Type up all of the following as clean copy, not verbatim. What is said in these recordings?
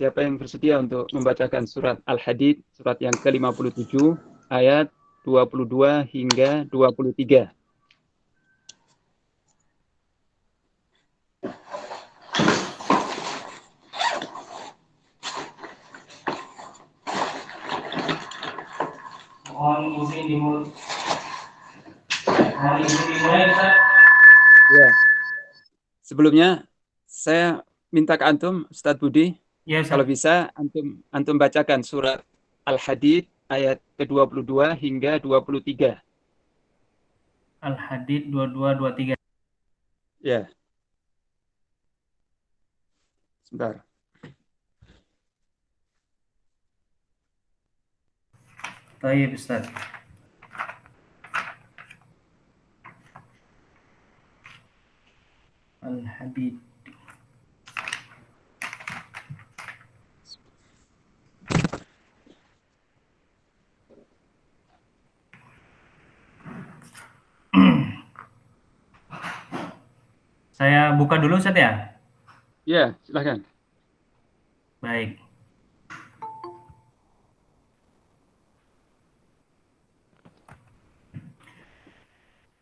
Siapa yang bersedia untuk membacakan surat Al-Hadid, surat yang ke-57, ayat 22 hingga 23. Mohon izin dimulai, Ustaz. Ya. Sebelumnya, saya minta ke antum, Ustadz Budi, Ya, kalau Ustaz. bisa antum bacakan surat Al-Hadid ayat ke-22 hingga 23. Al-Hadid 2223. Ya, sebentar. Baik, Ustaz. Al-Hadid. Saya buka dulu, Ustaz ya. Ya, silahkan. Baik.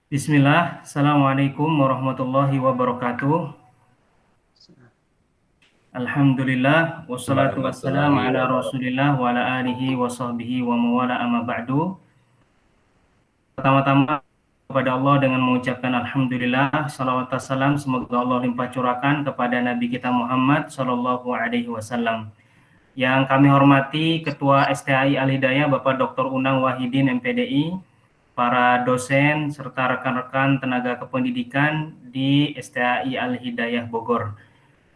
Bismillah. Assalamualaikum warahmatullahi wabarakatuh. Alhamdulillah wassalatu wassalamu ala Rasulillah wa ala alihi wa sahbihi wa mawala amma ba'du. Pertama-tama kepada Allah dengan mengucapkan alhamdulillah, salawat wassalam semoga Allah limpah curahkan kepada Nabi kita Muhammad sallallahu alaihi wasallam. Yang kami hormati Ketua STAI Al-Hidayah Bapak Dr. Unang Wahidin MPDI, para dosen serta rekan-rekan tenaga kependidikan di STAI Al-Hidayah Bogor.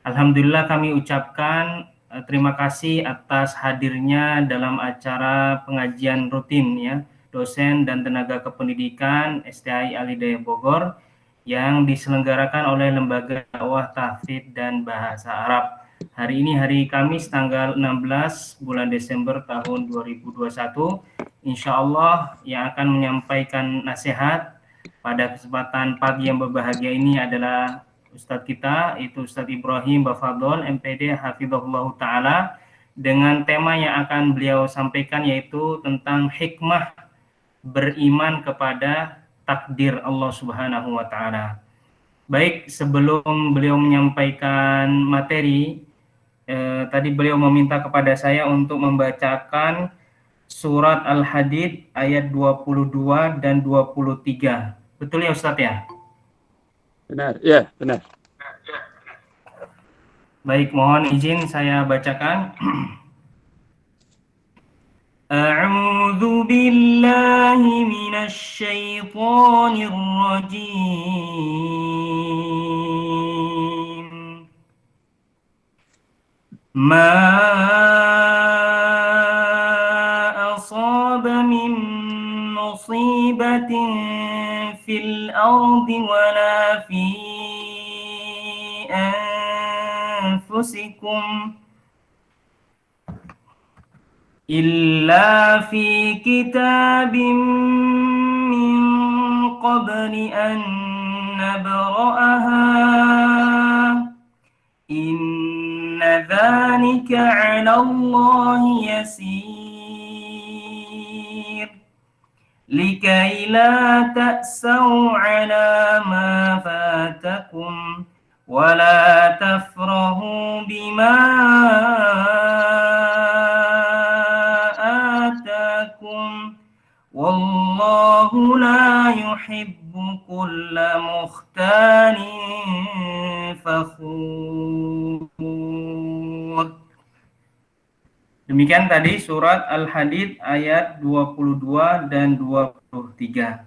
Alhamdulillah kami ucapkan terima kasih atas hadirnya dalam acara pengajian rutin ya dosen dan tenaga kependidikan STAI Al-Hidayah Bogor yang diselenggarakan oleh Lembaga Dakwah Tahfidz dan Bahasa Arab. Hari ini hari Kamis tanggal 16 bulan Desember tahun 2021. Insya Allah yang akan menyampaikan nasihat pada kesempatan pagi yang berbahagia ini adalah Ustadz kita, itu Ustadz Ibrahim Bafadol, MPD Hafizahullah Ta'ala, dengan tema yang akan beliau sampaikan yaitu tentang hikmah beriman kepada takdir Allah Subhanahu wa Ta'ala. Baik, sebelum beliau menyampaikan materi, tadi beliau meminta kepada saya untuk membacakan surat Al-Hadid ayat 22 dan 23. Betul ya Ustadz ya? Benar, ya, benar. Baik, mohon izin saya bacakan. A'udzu billahi minasy syaithanir rajim. Ma asaba min musibatin fil ardi wala fi anfusikum illa fi kitabim min qabli an nabra'aha inna dzalika 'ala Allahi yasir likai la ta'sau 'ala ma fatakum wa la tafrahu bima wallahu la yuhibbu kulla mukhtalin fakhur. Demikian tadi surat Al-Hadid ayat 22 dan 23.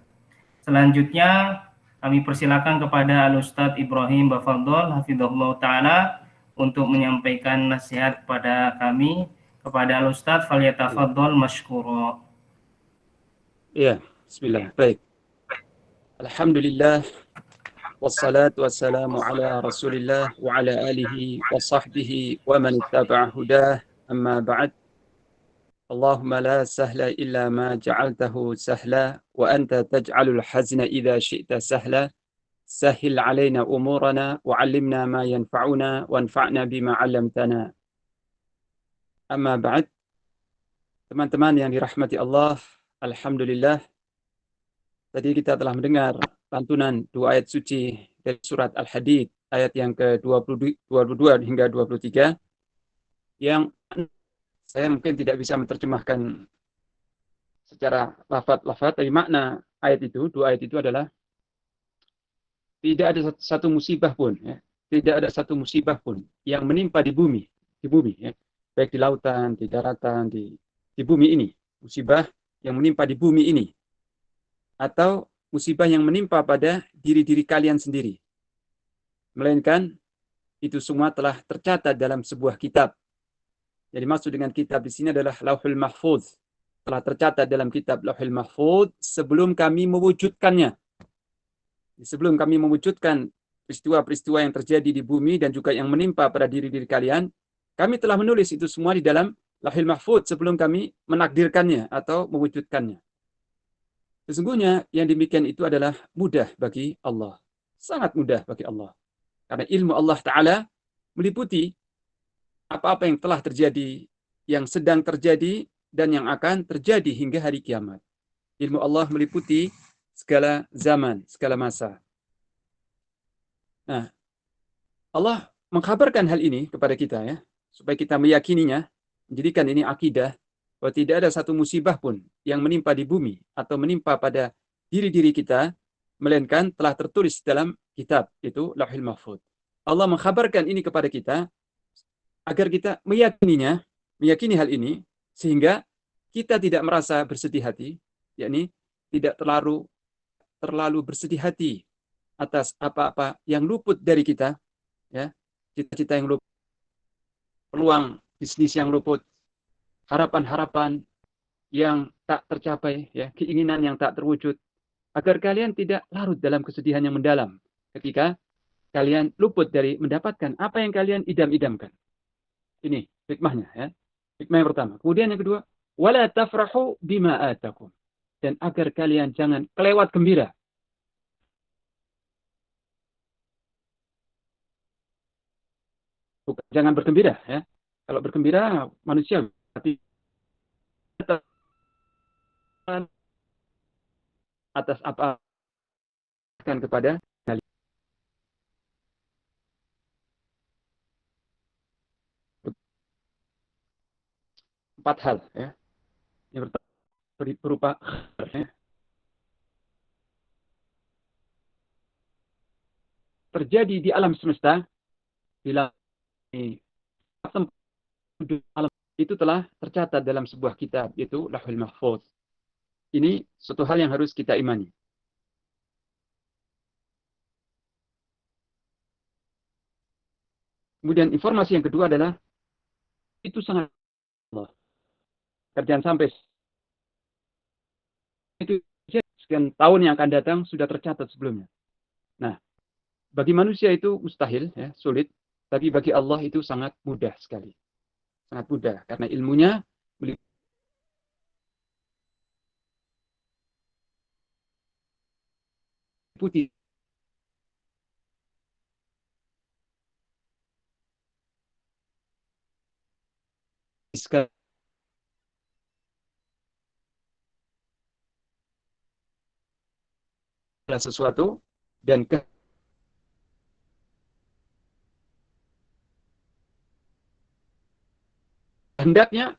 Selanjutnya kami persilakan kepada Al-Ustadz Ibrahim Bafadol Hafizahullah Ta'ala untuk menyampaikan nasihat kepada kami. Kepada Al-Ustadz falyatafaddal mashkura. Ya, bismillah. Baik. Alhamdulillah. Wassalatu wassalamu ala Rasulillah wa ala alihi wa sahbihi wa man ittaba'a hudah. Amma ba'd. Allahumma la sahla illa ma ja'altahu sahla wa anta taj'alul hazna idza syi'ta sahla. Sahil alaina umurana wa 'allimna ma yanfa'una wanfa'na bima 'allamtana. Amma ba'd, teman-teman yang dirahmati Allah, alhamdulillah, tadi kita telah mendengar lantunan dua ayat suci dari surat Al-Hadid, ayat yang ke-22 hingga 23, yang saya mungkin tidak bisa menerjemahkan secara lafaz-lafaz, tapi makna ayat itu, dua ayat itu adalah tidak ada satu musibah pun, ya, tidak ada satu musibah pun yang menimpa di bumi, ya, baik di lautan, di daratan, di bumi ini, musibah yang menimpa di bumi ini, atau musibah yang menimpa pada diri-diri kalian sendiri, melainkan itu semua telah tercatat dalam sebuah kitab. Jadi maksud dengan kitab di sini adalah Lauhul Mahfuz, telah tercatat dalam kitab Lauhul Mahfuz sebelum kami mewujudkannya. Sebelum kami mewujudkan peristiwa-peristiwa yang terjadi di bumi dan juga yang menimpa pada diri-diri kalian, kami telah menulis itu semua di dalam Lauhul Mahfuz sebelum kami menakdirkannya atau mewujudkannya. Sesungguhnya yang demikian itu adalah mudah bagi Allah. Sangat mudah bagi Allah. Karena ilmu Allah Ta'ala meliputi apa-apa yang telah terjadi, yang sedang terjadi, dan yang akan terjadi hingga hari kiamat. Ilmu Allah meliputi segala zaman, segala masa. Nah, Allah mengkabarkan hal ini kepada kita, ya, supaya kita meyakininya, menjadikan ini akidah, bahwa tidak ada satu musibah pun yang menimpa di bumi atau menimpa pada diri-diri kita, melainkan telah tertulis dalam kitab, itu Lauhul Mahfuz. Allah mengkabarkan ini kepada kita agar kita meyakininya, meyakini hal ini, sehingga kita tidak merasa bersedih hati, yakni tidak terlalu bersedih hati atas apa-apa yang luput dari kita, ya, cita-cita yang luput, peluang bisnis yang luput, harapan-harapan yang tak tercapai, ya, keinginan yang tak terwujud, agar kalian tidak larut dalam kesedihan yang mendalam ketika kalian luput dari mendapatkan apa yang kalian idam-idamkan. Ini hikmahnya, ya. Hikmah yang pertama. Kemudian yang kedua, wala tafrahu bima atakum. Dan agar kalian jangan kelewat gembira. Bukan, jangan bergembira, ya. Kalau bergembira manusia, tapi atas apa akan kepada kalian. Empat hal, ya. Yang pertama berupa ya, terjadi di alam semesta, di alam itu telah tercatat dalam sebuah kitab, yaitu Lauhul Mahfuz. Ini suatu hal yang harus kita imani. Kemudian informasi yang kedua adalah itu sangat Allah. Kerjaan sampai itu sekian tahun yang akan datang sudah tercatat sebelumnya. Nah, bagi manusia itu mustahil, ya, sulit, tapi bagi Allah itu sangat mudah sekali. Sangat mudah karena ilmunya meliputi segala sesuatu dan kehendaknya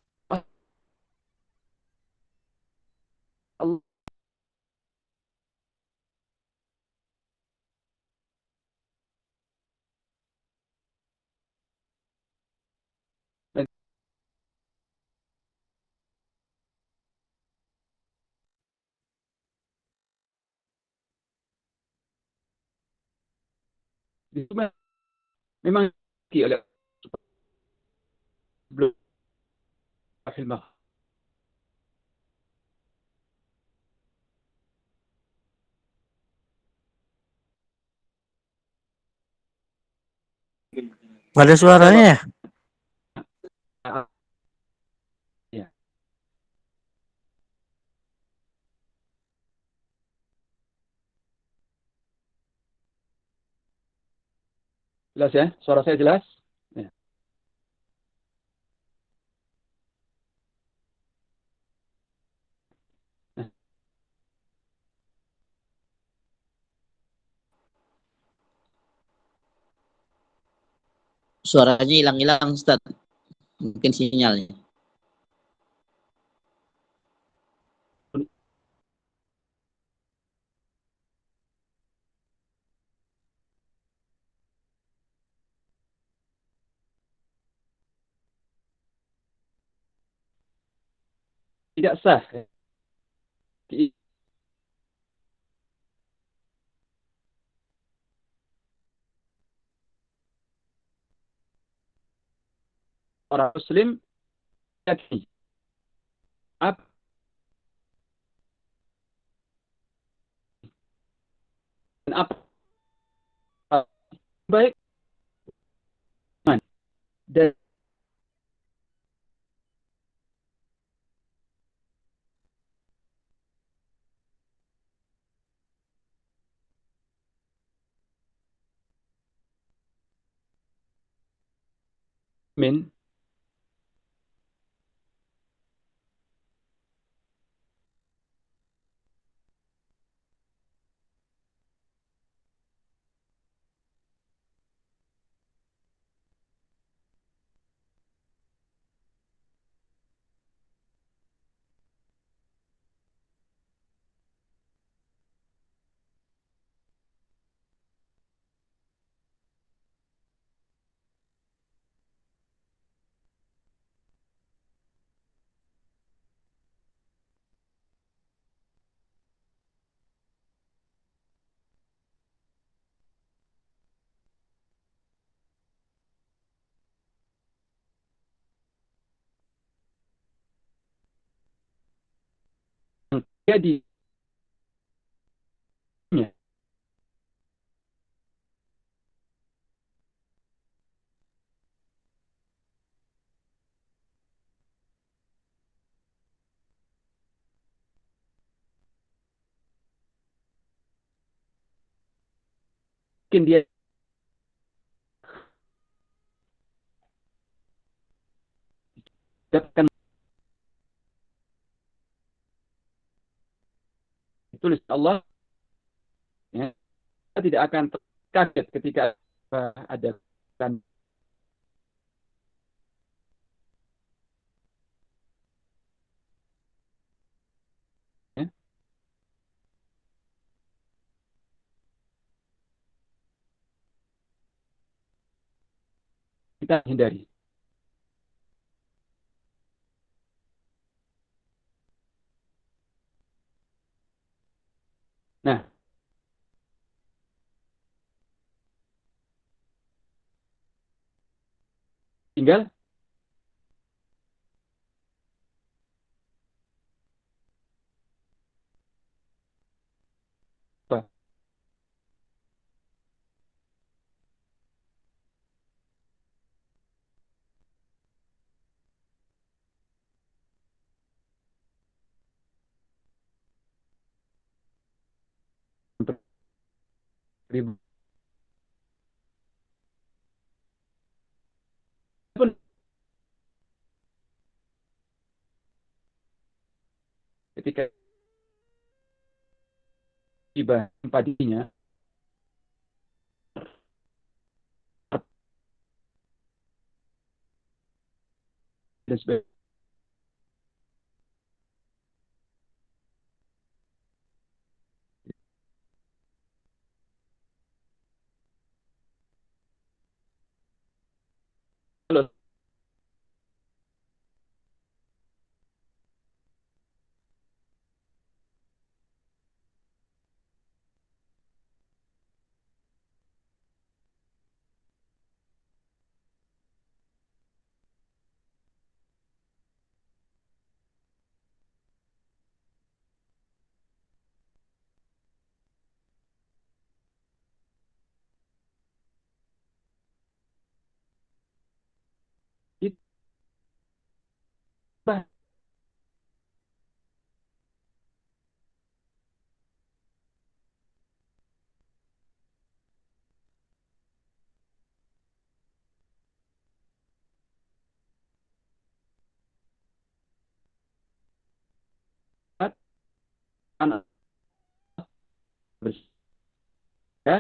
Allah. Itu memang oleh sebelum film. Nggak ada suaranya ya? Ya. Jelas, ya? Suara saya jelas? Ya. Suaranya hilang-hilang, Ustaz. Mungkin sinyalnya. Tidak sah. Orang Muslim yakni apa dan apa baik dan min jadi mungkin dia dapatkan tulis Allah, ya, kita tidak akan kaget ketika ada kan, ya. Kita hindari. Nah, tinggal apa? Pun ketika tiba padinya dan sebagainya. Kalau kita anak ya,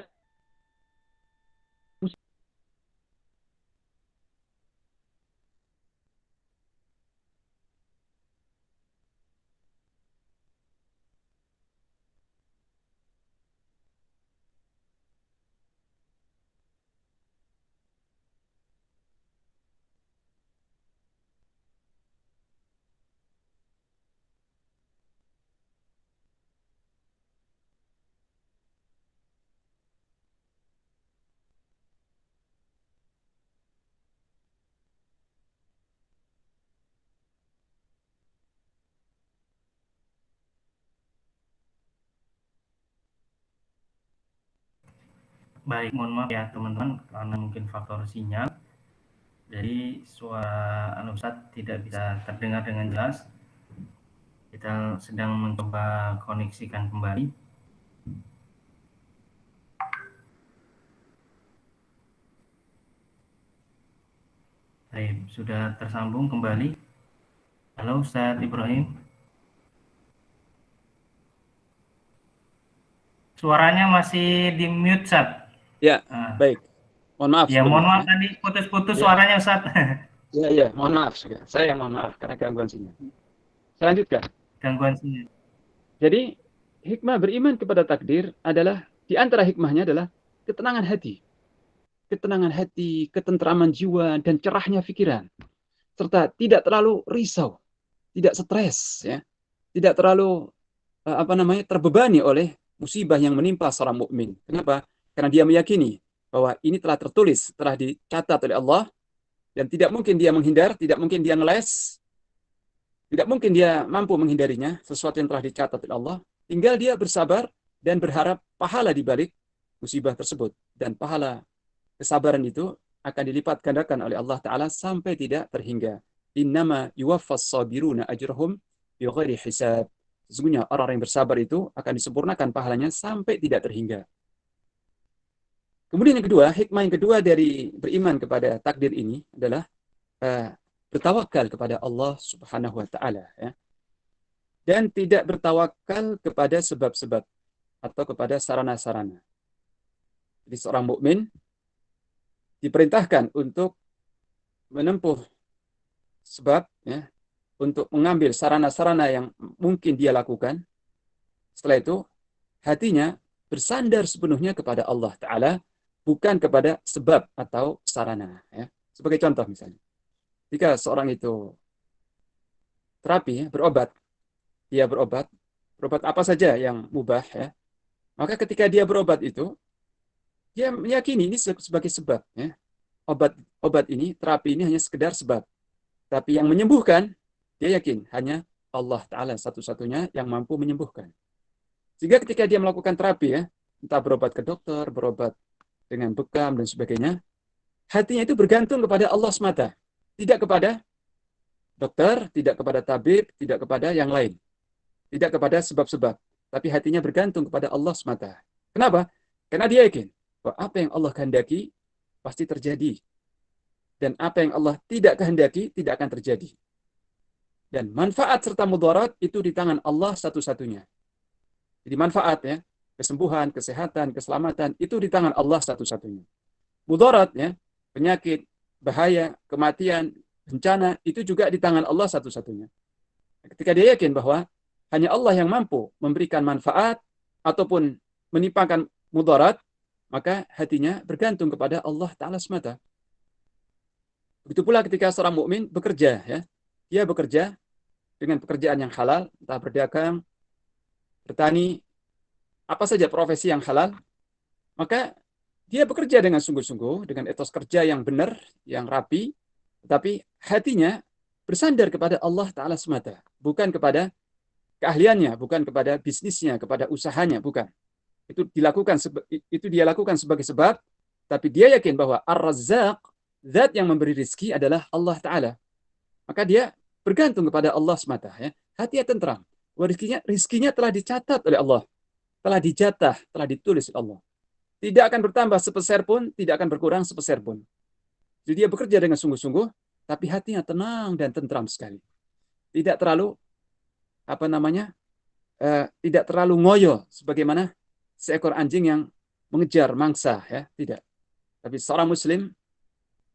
Baik, mohon maaf ya teman-teman karena mungkin faktor sinyal. Jadi suara Ustadz tidak bisa terdengar dengan jelas. Kita sedang mencoba koneksikan kembali. Baik, sudah tersambung kembali. Halo Ustadz Ibrahim. Suaranya masih di mute, Ustadz. Ya, baik. Mohon maaf. Ya, mohon maaf ya. tadi putus-putus Ya. suaranya, Ustadz. Ya, mohon maaf. Saya yang mohon maaf karena gangguan sinyal. Saya lanjutkan. Gangguan sinyal. Jadi, hikmah beriman kepada takdir adalah, di antara hikmahnya adalah ketenangan hati. Ketenangan hati, ketentraman jiwa, dan cerahnya pikiran. Serta tidak terlalu risau, tidak stres, ya, tidak terlalu terbebani oleh musibah yang menimpa seorang mukmin. Kenapa? Karena dia meyakini bahwa ini telah tertulis, telah dicatat oleh Allah, dan tidak mungkin dia menghindar, tidak mungkin dia ngeles, tidak mungkin dia mampu menghindarinya, sesuatu yang telah dicatat oleh Allah. Tinggal dia bersabar dan berharap pahala di balik musibah tersebut. Dan pahala kesabaran itu akan dilipat gandakan oleh Allah Ta'ala sampai tidak terhingga. Innama yuwaffas sabiruna ajrahum bighairi hisab. Sesungguhnya orang yang bersabar itu akan disempurnakan pahalanya sampai tidak terhingga. Kemudian yang kedua, hikmah yang kedua dari beriman kepada takdir ini adalah bertawakal kepada Allah Subhanahu wa Ta'ala, ya. Dan tidak bertawakal kepada sebab-sebab atau kepada sarana-sarana. Jadi seorang mukmin diperintahkan untuk menempuh sebab, ya, untuk mengambil sarana-sarana yang mungkin dia lakukan. Setelah itu, hatinya bersandar sepenuhnya kepada Allah Ta'ala, bukan kepada sebab atau sarana. Ya. Sebagai contoh misalnya, jika seorang itu terapi, ya, berobat apa saja yang mubah, ya, maka ketika dia berobat itu, dia meyakini ini sebagai sebab. Ya. Obat ini, terapi ini hanya sekedar sebab. Tapi yang menyembuhkan, dia yakin hanya Allah Ta'ala satu-satunya yang mampu menyembuhkan. Sehingga ketika dia melakukan terapi, ya, entah berobat ke dokter, berobat dengan bekam, dan sebagainya, hatinya itu bergantung kepada Allah semata. Tidak kepada dokter, tidak kepada tabib, tidak kepada yang lain. Tidak kepada sebab-sebab. Tapi hatinya bergantung kepada Allah semata. Kenapa? Karena dia yakin bahwa apa yang Allah kehendaki pasti terjadi. Dan apa yang Allah tidak kehendaki tidak akan terjadi. Dan manfaat serta mudarat itu di tangan Allah satu-satunya. Jadi manfaat, ya, kesembuhan, kesehatan, keselamatan itu di tangan Allah satu-satunya. Mudarat, ya, penyakit, bahaya, kematian, bencana itu juga di tangan Allah satu-satunya. Ketika dia yakin bahwa hanya Allah yang mampu memberikan manfaat ataupun menimpakan mudarat, maka hatinya bergantung kepada Allah Ta'ala semata. Begitu pula ketika seorang mukmin bekerja, ya, dia bekerja dengan pekerjaan yang halal, entah berdagang, bertani, apa saja profesi yang halal, maka dia bekerja dengan sungguh-sungguh, dengan etos kerja yang benar, yang rapi, tetapi hatinya bersandar kepada Allah Ta'ala semata, bukan kepada keahliannya, bukan kepada bisnisnya, kepada usahanya, bukan. Itu dia lakukan sebagai sebab, tapi dia yakin bahwa Ar-Razzaq, zat yang memberi rezeki adalah Allah Ta'ala. Maka dia bergantung kepada Allah semata. Ya. Hatinya tentram. Rizkinya telah dicatat oleh Allah. Telah dijatah, telah ditulis oleh Allah. Tidak akan bertambah sepeser pun, tidak akan berkurang sepeser pun. Jadi dia bekerja dengan sungguh-sungguh, tapi hatinya tenang dan tentram sekali. Tidak terlalu, tidak terlalu ngoyo, sebagaimana seekor anjing yang mengejar mangsa. Ya. Tidak. Tapi seorang muslim,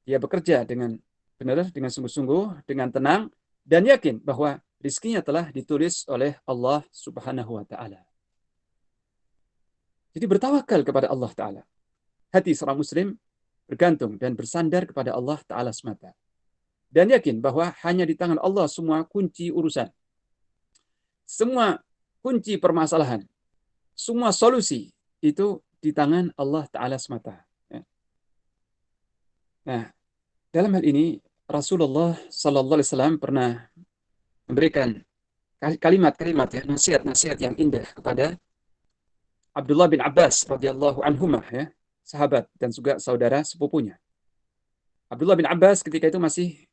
dia bekerja dengan benar, dengan sungguh-sungguh, dengan tenang, dan yakin bahwa rizkinya telah ditulis oleh Allah Subhanahu wa Ta'ala. Jadi bertawakal kepada Allah Ta'ala. Hati seorang muslim bergantung dan bersandar kepada Allah Ta'ala semata. Dan yakin bahwa hanya di tangan Allah semua kunci urusan. Semua kunci permasalahan. Semua solusi itu di tangan Allah Ta'ala semata. Nah, dalam hal ini Rasulullah Sallallahu Alaihi Wasallam pernah memberikan kalimat-kalimat, ya, nasihat-nasihat yang indah kepada Abdullah bin Abbas radhiyallahu anhumah, ya, sahabat dan juga saudara sepupunya. Abdullah bin Abbas ketika itu masih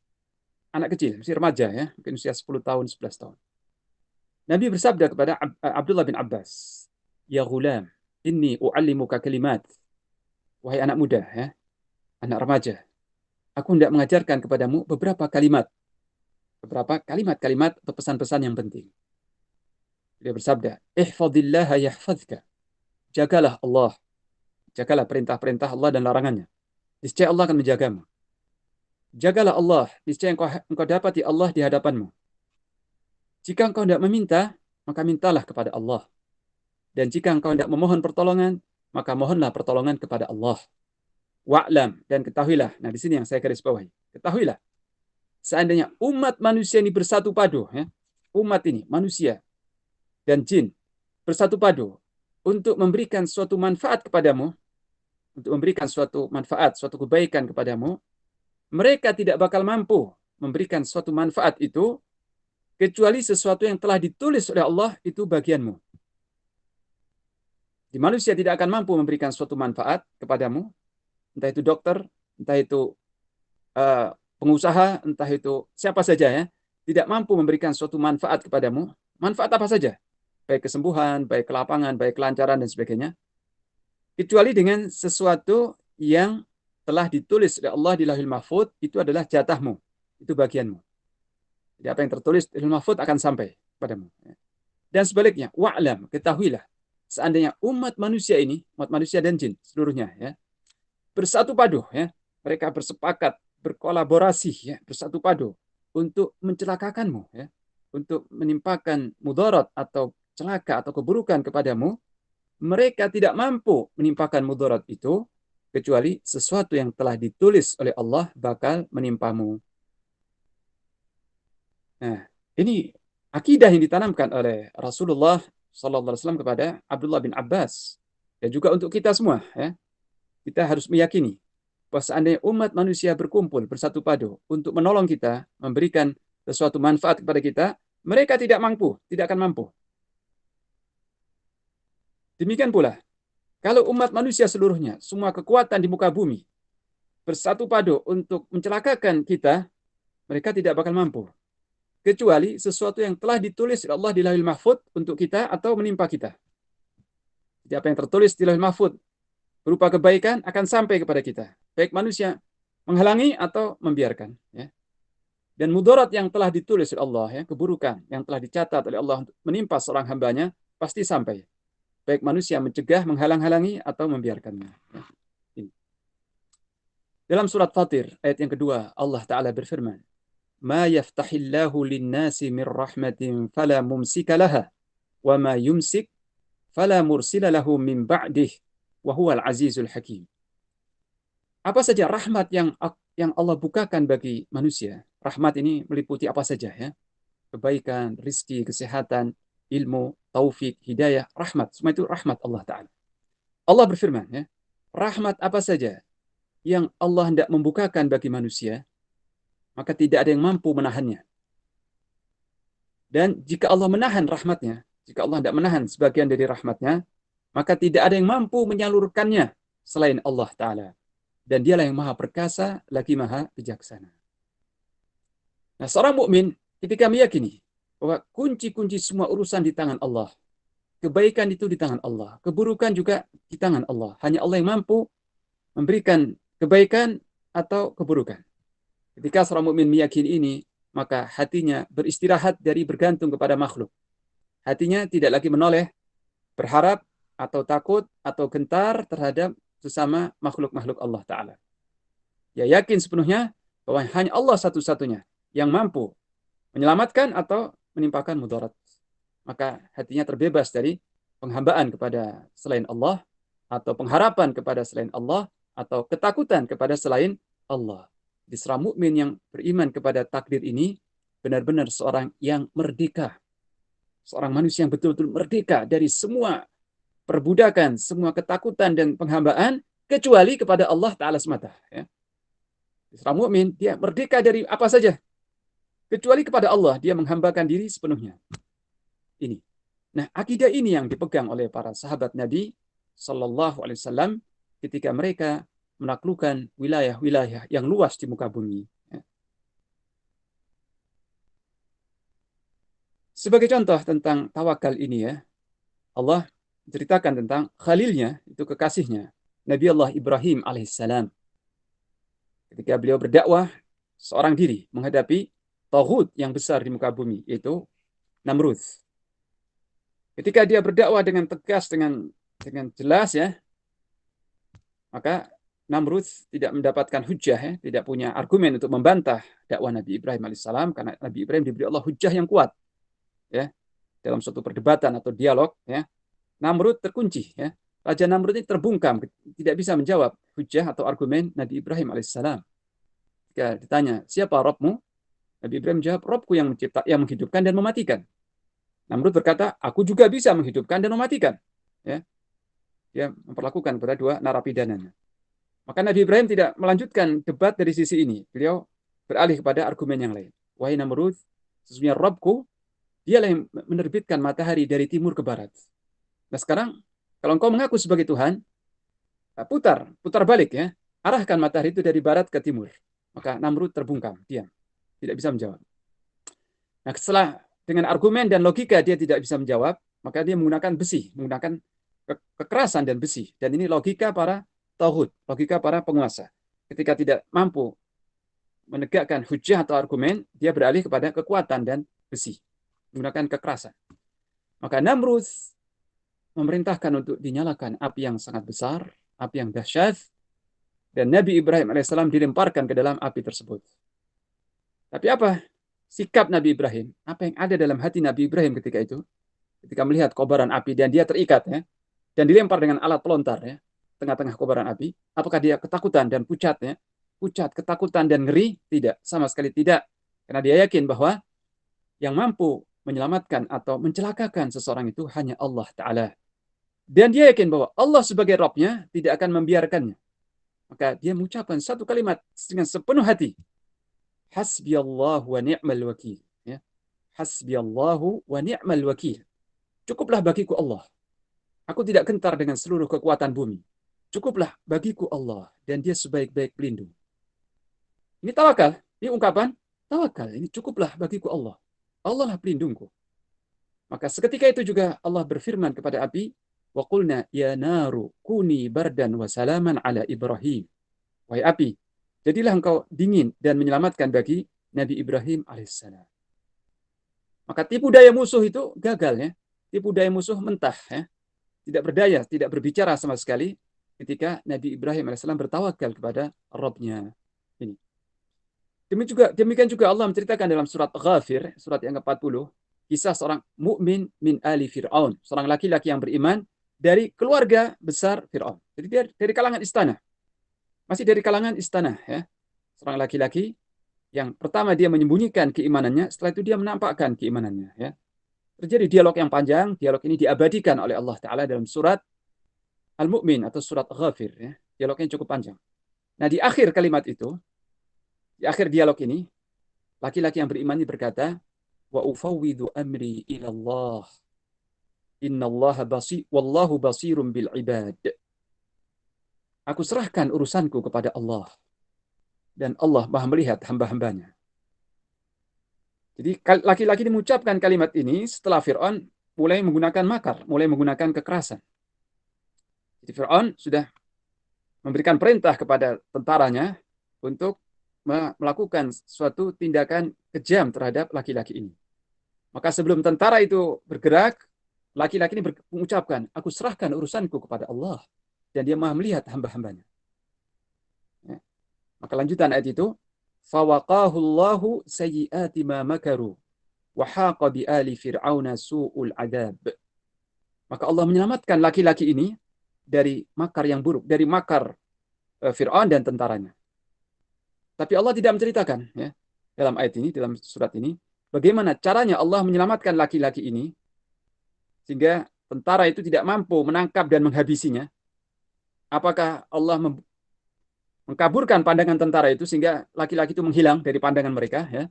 anak kecil, masih remaja ya, mungkin usia 10 tahun, 11 tahun. Nabi bersabda kepada Abdullah bin Abbas, "Ya ghulam, inni u'allimuka kalimat." Wahai anak muda ya, anak remaja, aku hendak mengajarkan kepadamu beberapa kalimat atau pesan-pesan yang penting. Dia bersabda, "Ihfadillah yahfazka." Jagalah Allah, jagalah perintah-perintah Allah dan larangannya. Niscaya Allah akan menjagamu. Jagalah Allah, niscaya engkau dapati Allah di hadapanmu. Jika engkau tidak meminta, maka mintalah kepada Allah. Dan jika engkau tidak memohon pertolongan, maka mohonlah pertolongan kepada Allah. Wa'lam, dan ketahuilah. Nah, di sini yang saya garis bawahi. Ketahuilah, seandainya umat manusia ini bersatu padu, ya, umat ini, manusia dan jin, bersatu padu untuk memberikan suatu manfaat kepadamu, untuk memberikan suatu manfaat, suatu kebaikan kepadamu, mereka tidak bakal mampu memberikan suatu manfaat itu kecuali sesuatu yang telah ditulis oleh Allah itu bagianmu. Di manusia tidak akan mampu memberikan suatu manfaat kepadamu, entah itu dokter, entah itu pengusaha, entah itu siapa saja ya, tidak mampu memberikan suatu manfaat kepadamu. Manfaat apa saja? Baik kesembuhan, baik kelapangan, baik kelancaran dan sebagainya. Kecuali dengan sesuatu yang telah ditulis oleh Allah di Lauhul Mahfuz, itu adalah jatahmu, itu bagianmu. Jadi apa yang tertulis di Lauhul Mahfuz akan sampai padamu. Dan sebaliknya, wa'lam, ketahuilah, seandainya umat manusia ini, umat manusia dan jin seluruhnya ya, bersatu padu ya, mereka bersepakat, berkolaborasi ya, bersatu padu untuk mencelakakanmu ya, untuk menimpakan mudarat atau celaka atau keburukan kepadamu, mereka tidak mampu menimpakan mudarat itu kecuali sesuatu yang telah ditulis oleh Allah bakal menimpamu. Nah, ini akidah yang ditanamkan oleh Rasulullah SAW kepada Abdullah bin Abbas dan juga untuk kita semua ya. Kita harus meyakini bahwa seandainya umat manusia berkumpul bersatu padu untuk menolong kita, memberikan sesuatu manfaat kepada kita, mereka tidak akan mampu. Demikian pula, kalau umat manusia seluruhnya, semua kekuatan di muka bumi bersatu padu untuk mencelakakan kita, mereka tidak bakal mampu. Kecuali sesuatu yang telah ditulis oleh Allah di Lauhul Mahfuz untuk kita atau menimpa kita. Jadi apa yang tertulis di Lauhul Mahfuz berupa kebaikan akan sampai kepada kita. Baik manusia menghalangi atau membiarkan. Ya. Dan mudarat yang telah ditulis oleh Allah, ya, keburukan yang telah dicatat oleh Allah untuk menimpa seorang hambanya, pasti sampai. Baik manusia mencegah, menghalang-halangi, atau membiarkannya. Ya. Dalam surat Fatir, ayat yang kedua, Allah Ta'ala berfirman, "Ma yaftahillahu linnasi min rahmatin fala mumsika laha, wa ma yumsik fala mursila lahu min ba'dih, wa huwal azizul hakim." Apa saja rahmat yang Allah bukakan bagi manusia. Rahmat ini meliputi apa saja ya. Kebaikan, rizki, kesehatan, ilmu, taufik, hidayah, rahmat. Semua itu rahmat Allah Ta'ala. Allah berfirman ya, rahmat apa saja yang Allah hendak membukakan bagi manusia, maka tidak ada yang mampu menahannya. Dan jika Allah menahan rahmatnya, jika Allah tidak menahan sebagian dari rahmatnya, maka tidak ada yang mampu menyalurkannya selain Allah Ta'ala. Dan dialah yang maha perkasa, lagi maha bijaksana. Nah, seorang mukmin ketika meyakini bahwa kunci-kunci semua urusan di tangan Allah, kebaikan itu di tangan Allah, keburukan juga di tangan Allah. Hanya Allah yang mampu memberikan kebaikan atau keburukan. Ketika seorang mukmin meyakini ini, maka hatinya beristirahat dari bergantung kepada makhluk. Hatinya tidak lagi menoleh, berharap, atau takut, atau gentar terhadap sesama makhluk-makhluk Allah Ta'ala. Ya yakin sepenuhnya bahwa hanya Allah satu-satunya yang mampu menyelamatkan atau menimpakan mudarat. Maka hatinya terbebas dari penghambaan kepada selain Allah, atau pengharapan kepada selain Allah, atau ketakutan kepada selain Allah. Di seorang mukmin yang beriman kepada takdir ini benar-benar seorang yang merdeka. Seorang manusia yang betul-betul merdeka dari semua perbudakan, semua ketakutan dan penghambaan kecuali kepada Allah Ta'ala semata. Ya. Seorang mukmin dia merdeka dari apa saja kecuali kepada Allah, dia menghambakan diri sepenuhnya. Ini. Nah, akidah ini yang dipegang oleh para sahabat Nabi Sallallahu Alaihi Wasallam ketika mereka menaklukkan wilayah-wilayah yang luas di muka bumi. Sebagai contoh tentang tawakal ini ya, Allah menceritakan tentang khalilnya, itu kekasihnya, Nabi Allah Ibrahim alaihissalam. Ketika beliau berdakwah seorang diri menghadapi taghut yang besar di muka bumi, yaitu Namrud. Ketika dia berdakwah dengan tegas, dengan jelas ya, maka Namrud tidak mendapatkan hujah ya, tidak punya argumen untuk membantah dakwah Nabi Ibrahim alaihissalam, karena Nabi Ibrahim diberi Allah hujah yang kuat ya dalam suatu perdebatan atau dialog ya. Namrud terkunci ya. Raja Namrud ini terbungkam, tidak bisa menjawab hujah atau argumen Nabi Ibrahim alaihissalam. Ketika ditanya, siapa Rabbmu? Nabi Ibrahim menjawab, Rabbku yang mencipta, yang menghidupkan dan mematikan. Namrud berkata, aku juga bisa menghidupkan dan mematikan. Ya. Dia memperlakukan kepada dua narapidananya. Maka Nabi Ibrahim tidak melanjutkan debat dari sisi ini. Beliau beralih kepada argumen yang lain. Wahai Namrud, sesungguhnya Rabbku, dialah yang menerbitkan matahari dari timur ke barat. Nah sekarang, kalau engkau mengaku sebagai Tuhan, putar balik ya. Arahkan matahari itu dari barat ke timur. Maka Namrud terbungkam, diam. Tidak bisa menjawab. Nah setelah dengan argumen dan logika dia tidak bisa menjawab, maka dia menggunakan besi, menggunakan kekerasan dan besi. Dan ini logika para tauhid, logika para penguasa. Ketika tidak mampu menegakkan hujah atau argumen, dia beralih kepada kekuatan dan besi, menggunakan kekerasan. Maka Namrud memerintahkan untuk dinyalakan api yang sangat besar, api yang dahsyat, dan Nabi Ibrahim alaihissalam dilemparkan ke dalam api tersebut. Tapi apa sikap Nabi Ibrahim? Apa yang ada dalam hati Nabi Ibrahim ketika itu? Ketika melihat kobaran api dan dia terikat ya, dan dilempar dengan alat pelontar ya, tengah-tengah kobaran api, apakah dia ketakutan dan pucat ya? Pucat, ketakutan dan ngeri? Tidak, sama sekali tidak. Karena dia yakin bahwa yang mampu menyelamatkan atau mencelakakan seseorang itu hanya Allah Ta'ala. Dan dia yakin bahwa Allah sebagai Rabb-nya tidak akan membiarkannya. Maka dia mengucapkan satu kalimat dengan sepenuh hati. Hasbiyallahu wa ni'mal wakil. Ya. Hasbiyallahu wa ni'mal wakil. Cukuplah bagiku Allah. Aku tidak gentar dengan seluruh kekuatan bumi. Cukuplah bagiku Allah. Dan dia sebaik-baik pelindung. Ini tawakal. Ini ungkapan tawakal. Ini cukuplah bagiku Allah. Allah lah pelindungku. Maka seketika itu juga Allah berfirman kepada api, wa qulna ya naru kuni bardan wa salaman ala Ibrahim. Wahai api, jadilah engkau dingin dan menyelamatkan bagi Nabi Ibrahim alaihissalam. Maka tipu daya musuh itu gagal ya. Tipu daya musuh mentah ya. Tidak berdaya, tidak berbicara sama sekali ketika Nabi Ibrahim alaihissalam bertawakal kepada Rabb-nya. Ini. Demikian juga Allah menceritakan dalam surat Ghafir, surat yang ke-40, kisah seorang mukmin min ali Fir'aun, seorang laki-laki yang beriman dari keluarga besar Fir'aun. Jadi dia dari kalangan istana. Masih dari kalangan istana ya. Seorang laki-laki yang pertama dia menyembunyikan keimanannya, setelah itu dia menampakkan keimanannya ya. Terjadi dialog yang panjang, dialog ini diabadikan oleh Allah Ta'ala dalam surat Al-Mu'min atau surat Ghafir ya. Dialognya cukup panjang. Nah, di akhir kalimat itu, di akhir dialog ini, laki-laki yang beriman ini berkata, wa ufawwidu amri ila Allah. Innallaha basir wallahu basirun bil ibad. Aku serahkan urusanku kepada Allah. Dan Allah Maha melihat hamba-hambanya. Jadi laki-laki ini mengucapkan kalimat ini setelah Fir'aun mulai menggunakan makar, mulai menggunakan kekerasan. Jadi Fir'aun sudah memberikan perintah kepada tentaranya untuk melakukan suatu tindakan kejam terhadap laki-laki ini. Maka sebelum tentara itu bergerak, laki-laki ini mengucapkan, aku serahkan urusanku kepada Allah. Dan dia Maha melihat hamba-hambanya. Ya. Maka lanjutan ayat itu, فَوَقَاهُ اللَّهُ سَيِّئَاتِ مَا مَكَرُوا وَحَاقَ بِآلِ فِرْعَوْنَ سُوءُ الْعَذَابِ. Maka Allah menyelamatkan laki-laki ini dari makar yang buruk, dari makar Fir'aun dan tentaranya. Tapi Allah tidak menceritakan ya, dalam ayat ini, dalam surat ini, bagaimana caranya Allah menyelamatkan laki-laki ini sehingga tentara itu tidak mampu menangkap dan menghabisinya. Apakah Allah mengkaburkan pandangan tentara itu sehingga laki-laki itu menghilang dari pandangan mereka ya.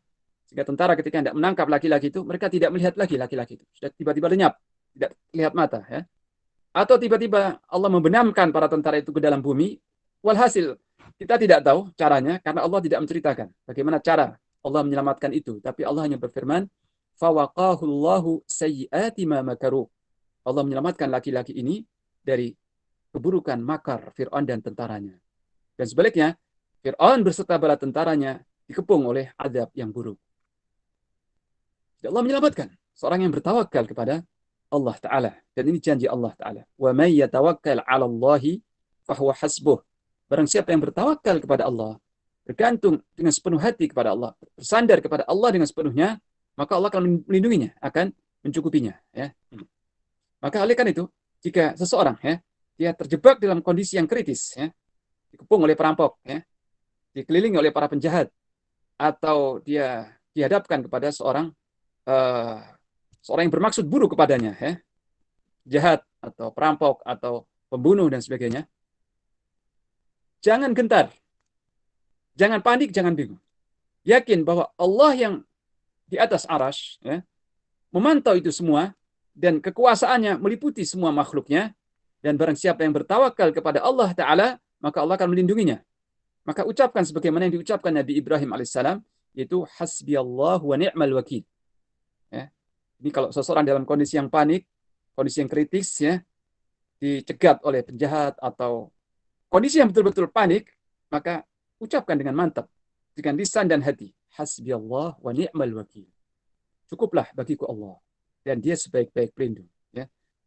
Sehingga tentara ketika tidak menangkap laki-laki itu, mereka tidak melihat lagi laki-laki itu. Sudah tiba-tiba lenyap, tidak lihat mata ya. Atau tiba-tiba Allah membenamkan para tentara itu ke dalam bumi. Walhasil, kita tidak tahu caranya karena Allah tidak menceritakan bagaimana cara Allah menyelamatkan itu. Tapi Allah hanya berfirman, فَوَقَاهُ اللَّهُ سَيِّئَاتِ مَا مَكَرُوا. Allah menyelamatkan laki-laki ini dari keburukan makar Fir'aun dan tentaranya. Dan sebaliknya, Fir'aun berserta bala tentaranya dikepung oleh azab yang buruk. Allah menyelamatkan seorang yang bertawakal kepada Allah Ta'ala. Dan ini janji Allah Ta'ala. وَمَنْ يَتَوَكَّلْ عَلَى اللَّهِ فَهُوَ حَسْبُهُ. Barang siapa yang bertawakal kepada Allah, bergantung dengan sepenuh hati kepada Allah, bersandar kepada Allah dengan sepenuhnya, maka Allah akan melindunginya, akan mencukupinya. Ya. Maka oleh karena itu, jika seseorang dia terjebak dalam kondisi yang kritis, dikepung oleh perampok, dikelilingi oleh para penjahat, atau dia dihadapkan kepada seorang yang bermaksud buruk kepadanya, jahat atau perampok atau pembunuh dan sebagainya, jangan gentar, jangan panik, jangan bingung. Yakin bahwa Allah yang di atas arasy memantau itu semua dan kekuasaannya meliputi semua makhluknya, dan barang siapa yang bertawakal kepada Allah Ta'ala, maka Allah akan melindunginya. Maka ucapkan sebagaimana yang diucapkan Nabi Ibrahim alaihissalam, yaitu hasbiyallahu wa ni'mal wakil. Ini kalau seseorang dalam kondisi yang panik, kondisi yang kritis, dicegat oleh penjahat atau kondisi yang betul-betul panik, maka ucapkan dengan mantap, dengan lisan dan hati, hasbiyallah wa ni'mal wakil. Cukuplah bagiku Allah, dan dia sebaik-baik pelindung.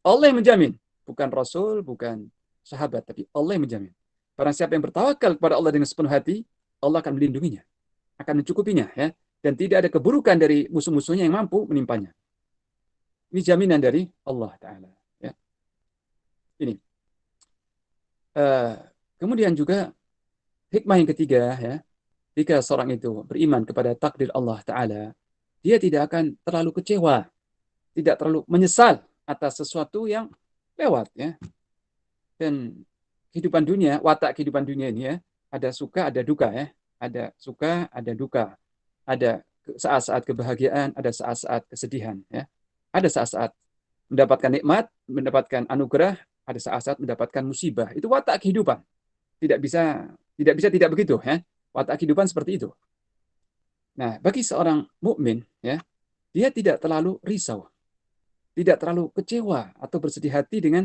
Allah yang menjamin, bukan Rasul, bukan sahabat, tapi Allah yang menjamin. Barang siapa yang bertawakal kepada Allah dengan sepenuh hati, Allah akan melindunginya, akan mencukupinya, dan tidak ada keburukan dari musuh-musuhnya yang mampu menimpanya. Ini jaminan dari Allah Ta'ala. Ini. Kemudian juga hikmah yang ketiga, jika seorang itu beriman kepada takdir Allah Ta'ala, dia tidak akan terlalu kecewa, tidak terlalu menyesal atas sesuatu yang lewat. Dan kehidupan dunia, watak kehidupan dunia ini, ada suka, ada duka. Ada suka, ada duka. Ada saat-saat kebahagiaan, ada saat-saat kesedihan. Ada saat-saat mendapatkan nikmat, mendapatkan anugerah, ada saat-saat mendapatkan musibah. Itu watak kehidupan. Tidak bisa tidak begitu. Watak kehidupan seperti itu. Nah, bagi seorang mukmin, dia tidak terlalu risau, tidak terlalu kecewa atau bersedih hati dengan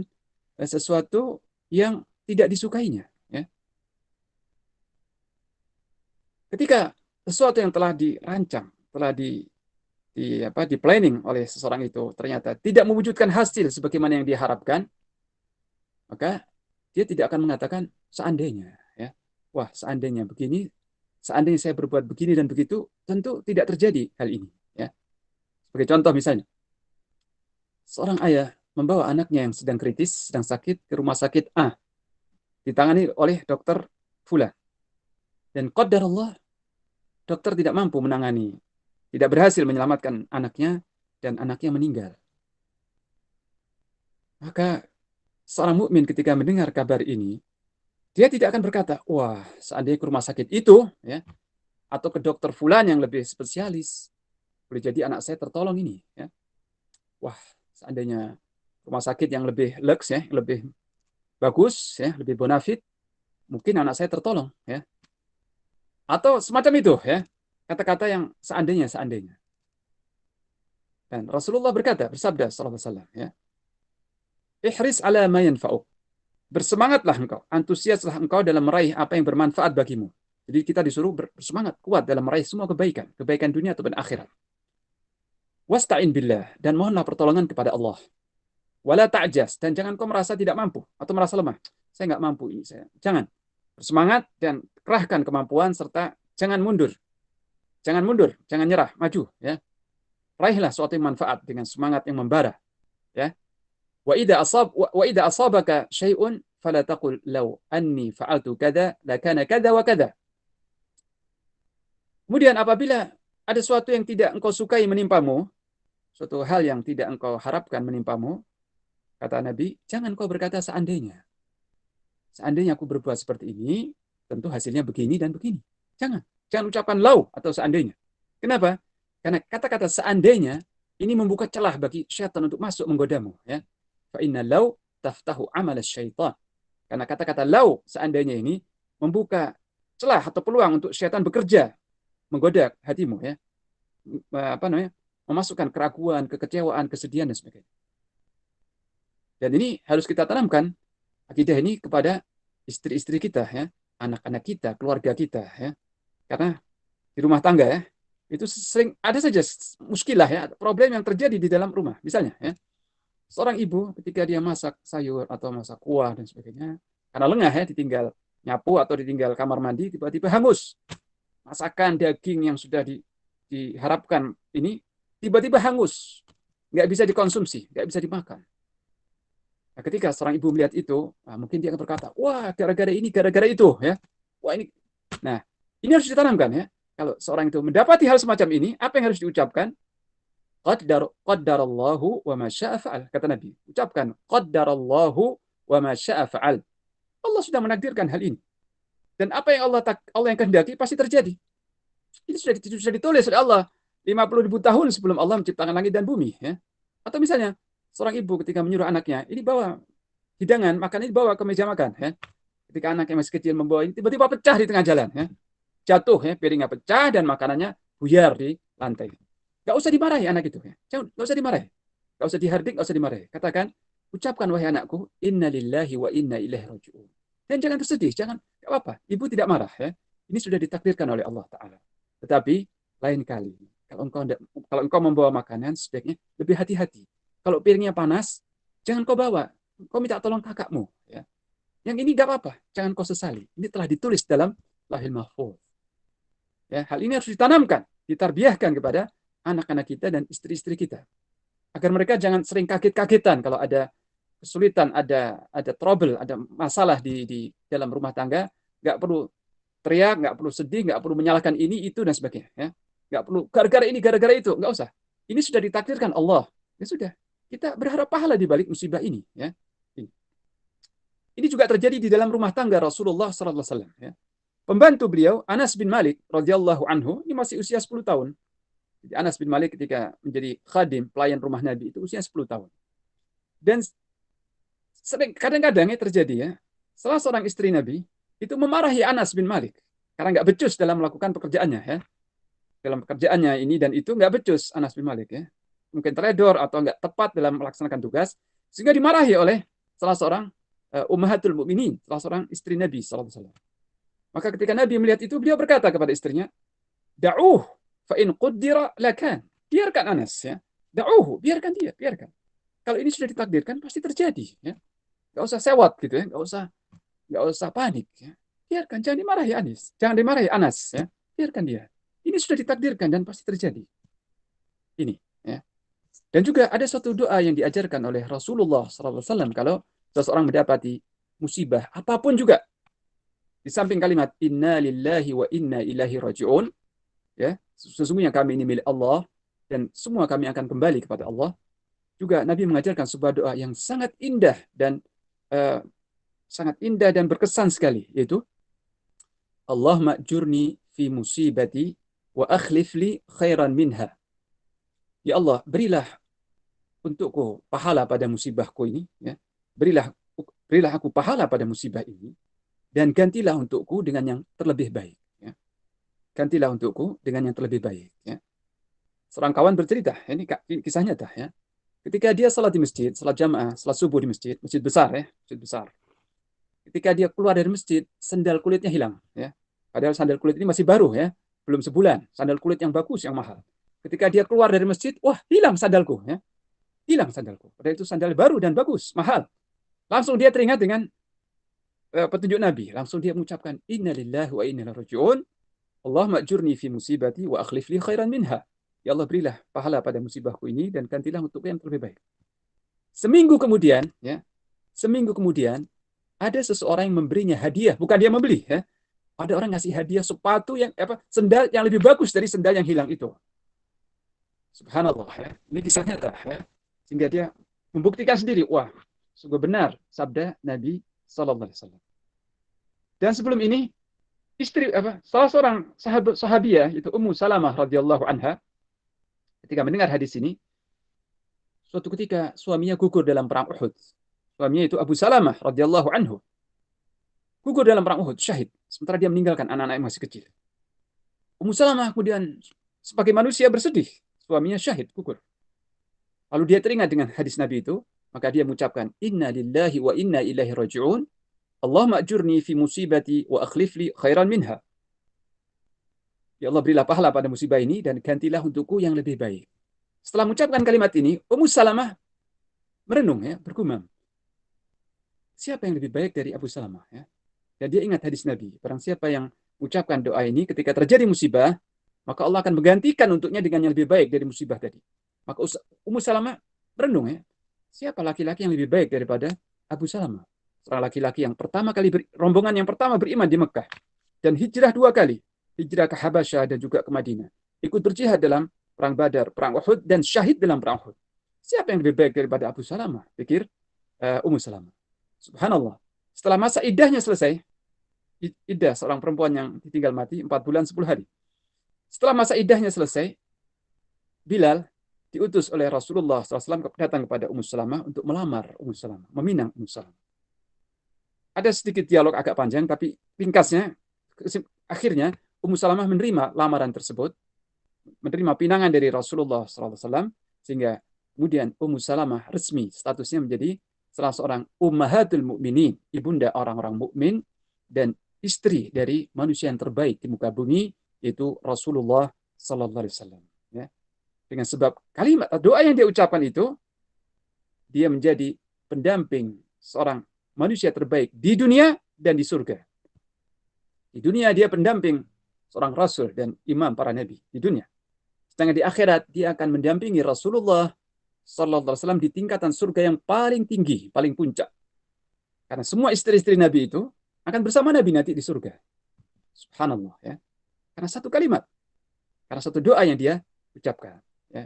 sesuatu yang tidak disukainya. Ketika sesuatu yang telah dirancang, telah di planning oleh seseorang itu ternyata tidak mewujudkan hasil sebagaimana yang diharapkan, maka dia tidak akan mengatakan seandainya, wah seandainya begini, seandainya saya berbuat begini dan begitu, tentu tidak terjadi hal ini. Sebagai contoh misalnya, seorang ayah membawa anaknya yang sedang kritis, sedang sakit ke rumah sakit A, ditangani oleh dokter fulan. Dan qadarullah, dokter tidak mampu menangani, tidak berhasil menyelamatkan anaknya, dan anaknya meninggal. Maka seorang mukmin ketika mendengar kabar ini, dia tidak akan berkata, wah seandainya ke rumah sakit itu, atau ke dokter fulan yang lebih spesialis, boleh jadi anak saya tertolong ini. Wah seandainya rumah sakit yang lebih lux, yang lebih bagus, lebih bonafit, mungkin anak saya tertolong. Atau semacam itu, kata-kata yang seandainya. Dan Rasulullah bersabda sallallahu alaihi wasallam, ihris ala ma yanfa'uk. Bersemangatlah engkau, antusiaslah engkau dalam meraih apa yang bermanfaat bagimu. Jadi kita disuruh bersemangat kuat dalam meraih semua kebaikan dunia ataupun akhirat. Wasta'in billah, dan mohonlah pertolongan kepada Allah. Wala ta'jas, dan jangan kau merasa tidak mampu atau merasa lemah. Saya nggak mampu ini, saya. Jangan. Bersemangat dan kerahkan kemampuan serta jangan mundur. Jangan nyerah, maju. Raihlah suatu yang manfaat dengan semangat yang membara. Wa idza asabaka syai'un fala taqul law anni fa'altu kadza lakana kadza wa kadza. Kemudian apabila ada sesuatu yang tidak engkau sukai menimpamu, suatu hal yang tidak engkau harapkan menimpamu, kata Nabi, jangan kau berkata seandainya. Seandainya aku berbuat seperti ini, tentu hasilnya begini dan begini. Jangan ucapkan lau atau seandainya. Kenapa? Karena kata-kata seandainya ini membuka celah bagi syaitan untuk masuk menggodamu. Fa inna lau yastaftahu amal syaitan. Karena kata-kata lau seandainya ini membuka celah atau peluang untuk syaitan bekerja, menggoda hatimu ya. Memasukkan keraguan, kekecewaan, kesedihan dan sebagainya. Dan ini harus kita tanamkan akidah ini kepada istri-istri kita ya, anak-anak kita, keluarga kita ya. Karena di rumah tangga ya, itu sering ada saja muskilah ya, problem yang terjadi di dalam rumah. Misalnya ya, seorang ibu ketika dia masak sayur atau masak kuah dan sebagainya, karena lengah ya, ditinggal nyapu atau ditinggal kamar mandi, tiba-tiba hangus. Masakan daging yang sudah diharapkan ini tiba-tiba hangus, nggak bisa dikonsumsi, nggak bisa dimakan. Nah, ketika seorang ibu melihat itu, mungkin dia akan berkata, wah gara-gara ini, gara-gara itu, ya. Wah ini. Nah, ini harus ditanamkan ya. Kalau seorang itu mendapati hal semacam ini, apa yang harus diucapkan? Qaddarallahu wa ma syaa fa'al, kata Nabi. Ucapkan qaddarallahu wa ma syaa fa'al. Allah sudah menakdirkan hal ini. Dan apa yang Allah yang kehendaki pasti terjadi. Ini sudah ditulis oleh Allah 50.000 tahun sebelum Allah menciptakan langit dan bumi ya. Atau misalnya seorang ibu ketika menyuruh anaknya, ini bawa hidangan, makan ini bawa ke meja makan ya. Ketika anaknya masih kecil membawa ini tiba-tiba pecah di tengah jalan ya. Jatuh ya, piringnya pecah dan makanannya buyar di lantai. Gak usah dimarahi anak itu ya. Gak usah dimarahi. Gak usah dihardik, gak usah dimarahi. Katakan, ucapkan wahai anakku, inna lillahi wa inna ilaihi raji'un. Dan jangan bersedih, jangan, gak apa-apa. Ibu tidak marah ya. Ini sudah ditakdirkan oleh Allah Ta'ala. Tetapi lain kali, kalau engkau membawa makanan, sebaiknya lebih hati-hati. Kalau piringnya panas, jangan kau bawa. Kau minta tolong kakakmu. Ya. Yang ini gak apa-apa, jangan kau sesali. Ini telah ditulis dalam Lauhul Mahfuz. Ya, hal ini harus ditanamkan, ditarbiyahkan kepada anak-anak kita dan istri-istri kita. Agar mereka jangan sering kaget-kagetan kalau ada kesulitan, ada trouble, ada masalah di dalam rumah tangga. Nggak perlu teriak, nggak perlu sedih, nggak perlu menyalahkan ini, itu, dan sebagainya. Ya. Nggak perlu gara-gara ini, gara-gara itu. Nggak usah. Ini sudah ditakdirkan Allah. Ya sudah. Kita berharap pahala di balik musibah ini. Ya. Ini juga terjadi di dalam rumah tangga Rasulullah SAW. Ya. Pembantu beliau, Anas bin Malik radhiyallahu anhu, ini masih usia 10 tahun. Jadi Anas bin Malik ketika menjadi khadim, pelayan rumah Nabi, itu usia 10 tahun. Dan kadang-kadang terjadi ya, salah seorang istri Nabi itu memarahi Anas bin Malik karena nggak becus dalam melakukan pekerjaannya ya. Dalam pekerjaannya ini dan itu nggak becus Anas bin Malik ya. Mungkin teledor atau nggak tepat dalam melaksanakan tugas, sehingga dimarahi oleh salah seorang Ummahatul Mukminin, salah seorang istri Nabi SAW. Maka ketika Nabi melihat itu, beliau berkata kepada istrinya, da'uh fa in quddira lakan. Biarkan Anas ya. Da'uhu, biarkan dia, biarkan. Kalau ini sudah ditakdirkan pasti terjadi ya. Enggak usah sewot gitu ya, enggak usah panik ya. Biarkan, jangan dimarahi Anas, jangan dimarahi Anas ya. Biarkan dia. Ini sudah ditakdirkan dan pasti terjadi. Ini ya. Dan juga ada suatu doa yang diajarkan oleh Rasulullah SAW kalau seseorang mendapati musibah apapun juga. Di samping kalimat inna lillahi wa inna ilaihi raji'un, ya, sesungguhnya kami ini milik Allah dan semua kami akan kembali kepada Allah. Juga Nabi mengajarkan sebuah doa yang sangat indah dan berkesan sekali, yaitu Allahumma ajurni fi musibati wa akhlif li khairan minha. Ya Allah, berilah untukku pahala pada musibahku ini, ya. Berilah aku pahala pada musibah ini. Dan gantilah untukku dengan yang terlebih baik. Ya. Gantilah untukku dengan yang terlebih baik. Ya. Seorang kawan bercerita, ini kisah nyata. Ya. Ketika dia salat di masjid, salat jamaah, salat subuh di masjid besar ya, masjid besar. Ketika dia keluar dari masjid, sandal kulitnya hilang. Ya. Padahal sandal kulit ini masih baru ya, belum sebulan. Sandal kulit yang bagus, yang mahal. Ketika dia keluar dari masjid, wah hilang sandalku. Ya. Hilang sandalku. Padahal itu sandal baru dan bagus, mahal. Langsung dia teringat dengan petunjuk Nabi. Langsung dia mengucapkan inna lillahi wa inna ilaihi raji'un. Allahumma ajurni fi musibati wa akhlif li khairan minha. Ya Allah, berilah pahala pada musibahku ini dan gantilah untukku yang lebih baik. Seminggu kemudian ada seseorang yang memberinya hadiah, bukan dia membeli ya. Ada orang ngasih hadiah sepatu sendal yang lebih bagus dari sendal yang hilang itu. Subhanallah ya. Ini kisah nyata ya. Sehingga dia membuktikan sendiri, wah, sungguh benar sabda Nabi sallallahu alaihi wasallam. Dan sebelum ini salah seorang sahabiah itu Ummu Salamah radhiyallahu anha ketika mendengar hadis ini, suatu ketika suaminya gugur dalam perang Uhud. suaminya itu Abu Salamah radhiyallahu anhu, gugur dalam perang Uhud, syahid. Sementara dia meninggalkan anak-anak yang masih kecil. Ummu Salamah kemudian sebagai manusia bersedih, suaminya syahid, gugur. Lalu dia teringat dengan hadis Nabi itu, maka dia mengucapkan, Inna lillahi wa inna ilaihi raji'un, Allahumma ajurni fi musibati wa akhlifli khairan minha. Ya Allah, berilah pahala pada musibah ini dan gantilah untukku yang lebih baik. Setelah mengucapkan kalimat ini, Ummu Salamah merenung, ya, bergumam. Siapa yang lebih baik dari Abu Salamah? Ya? Dan dia ingat hadis Nabi. Barang siapa yang mengucapkan doa ini ketika terjadi musibah, maka Allah akan menggantikan untuknya dengan yang lebih baik dari musibah tadi. Maka Ummu Salamah merenung, ya. Siapa laki-laki yang lebih baik daripada Abu Salamah? Seorang laki-laki yang pertama kali rombongan yang pertama beriman di Mekah dan hijrah 2 kali. Hijrah ke Habasyah dan juga ke Madinah. Ikut berjihad dalam perang Badar, perang Uhud, dan syahid dalam perang Uhud. Siapa yang lebih baik daripada Abu Salamah? Pikir Ummu Salamah. Subhanallah. Setelah masa iddahnya selesai, iddah seorang perempuan yang ditinggal mati 4 bulan 10 hari. Setelah masa iddahnya selesai, Bilal diutus oleh Rasulullah SAW datang kepada Ummu Salamah untuk melamar Ummu Salamah, meminang Ummu Salamah. Ada sedikit dialog agak panjang, tapi ringkasnya, akhirnya Ummu Salamah menerima lamaran tersebut, menerima pinangan dari Rasulullah SAW, sehingga kemudian Ummu Salamah resmi statusnya menjadi salah seorang ummahatul mukminin, ibunda orang-orang mukmin dan istri dari manusia yang terbaik di muka bumi, yaitu Rasulullah SAW. Ya. Dengan sebab kalimat doa yang dia ucapkan itu, dia menjadi pendamping seorang manusia terbaik di dunia dan di surga. Di dunia dia pendamping seorang rasul dan imam para nabi di dunia. Sedangkan di akhirat dia akan mendampingi Rasulullah sallallahu alaihi wasallam di tingkatan surga yang paling tinggi, paling puncak. Karena semua istri-istri Nabi itu akan bersama Nabi nanti di surga. Subhanallah, ya. Karena satu kalimat, karena satu doa yang dia ucapkan, ya.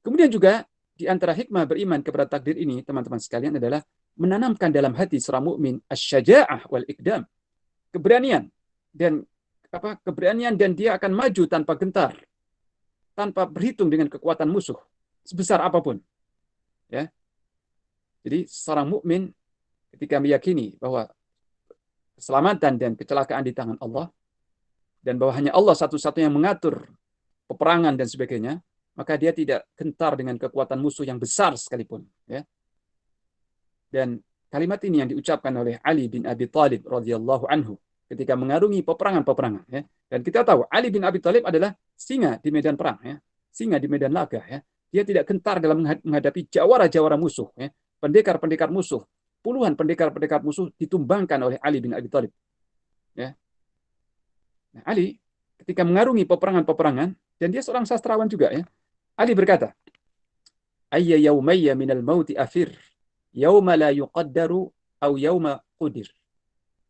Kemudian juga di antara hikmah beriman kepada takdir ini, teman-teman sekalian, adalah menanamkan dalam hati seorang mukmin asyaja'ah wal ikdam, keberanian dan dia akan maju tanpa gentar, tanpa berhitung dengan kekuatan musuh sebesar apapun. Ya. Jadi seorang mukmin ketika meyakini bahwa keselamatan dan kecelakaan di tangan Allah dan bahwa hanya Allah satu-satunya yang mengatur peperangan dan sebagainya, maka dia tidak gentar dengan kekuatan musuh yang besar sekalipun. Ya. Dan kalimat ini yang diucapkan oleh Ali bin Abi Thalib radhiyallahu anhu ketika mengarungi peperangan-peperangan. Ya. Dan kita tahu Ali bin Abi Thalib adalah singa di medan perang, ya. Singa di medan laga. Ya. Dia tidak gentar dalam menghadapi jawara-jawara musuh, ya. Pendekar-pendekar musuh, puluhan pendekar-pendekar musuh ditumbangkan oleh Ali bin Abi Thalib. Ya. Nah, Ali ketika mengarungi peperangan-peperangan, dan dia seorang sastrawan juga, ya. Ali berkata, "Ayya yaumayya minal mauti afir, yauma la yuqaddaru au yauma qudir.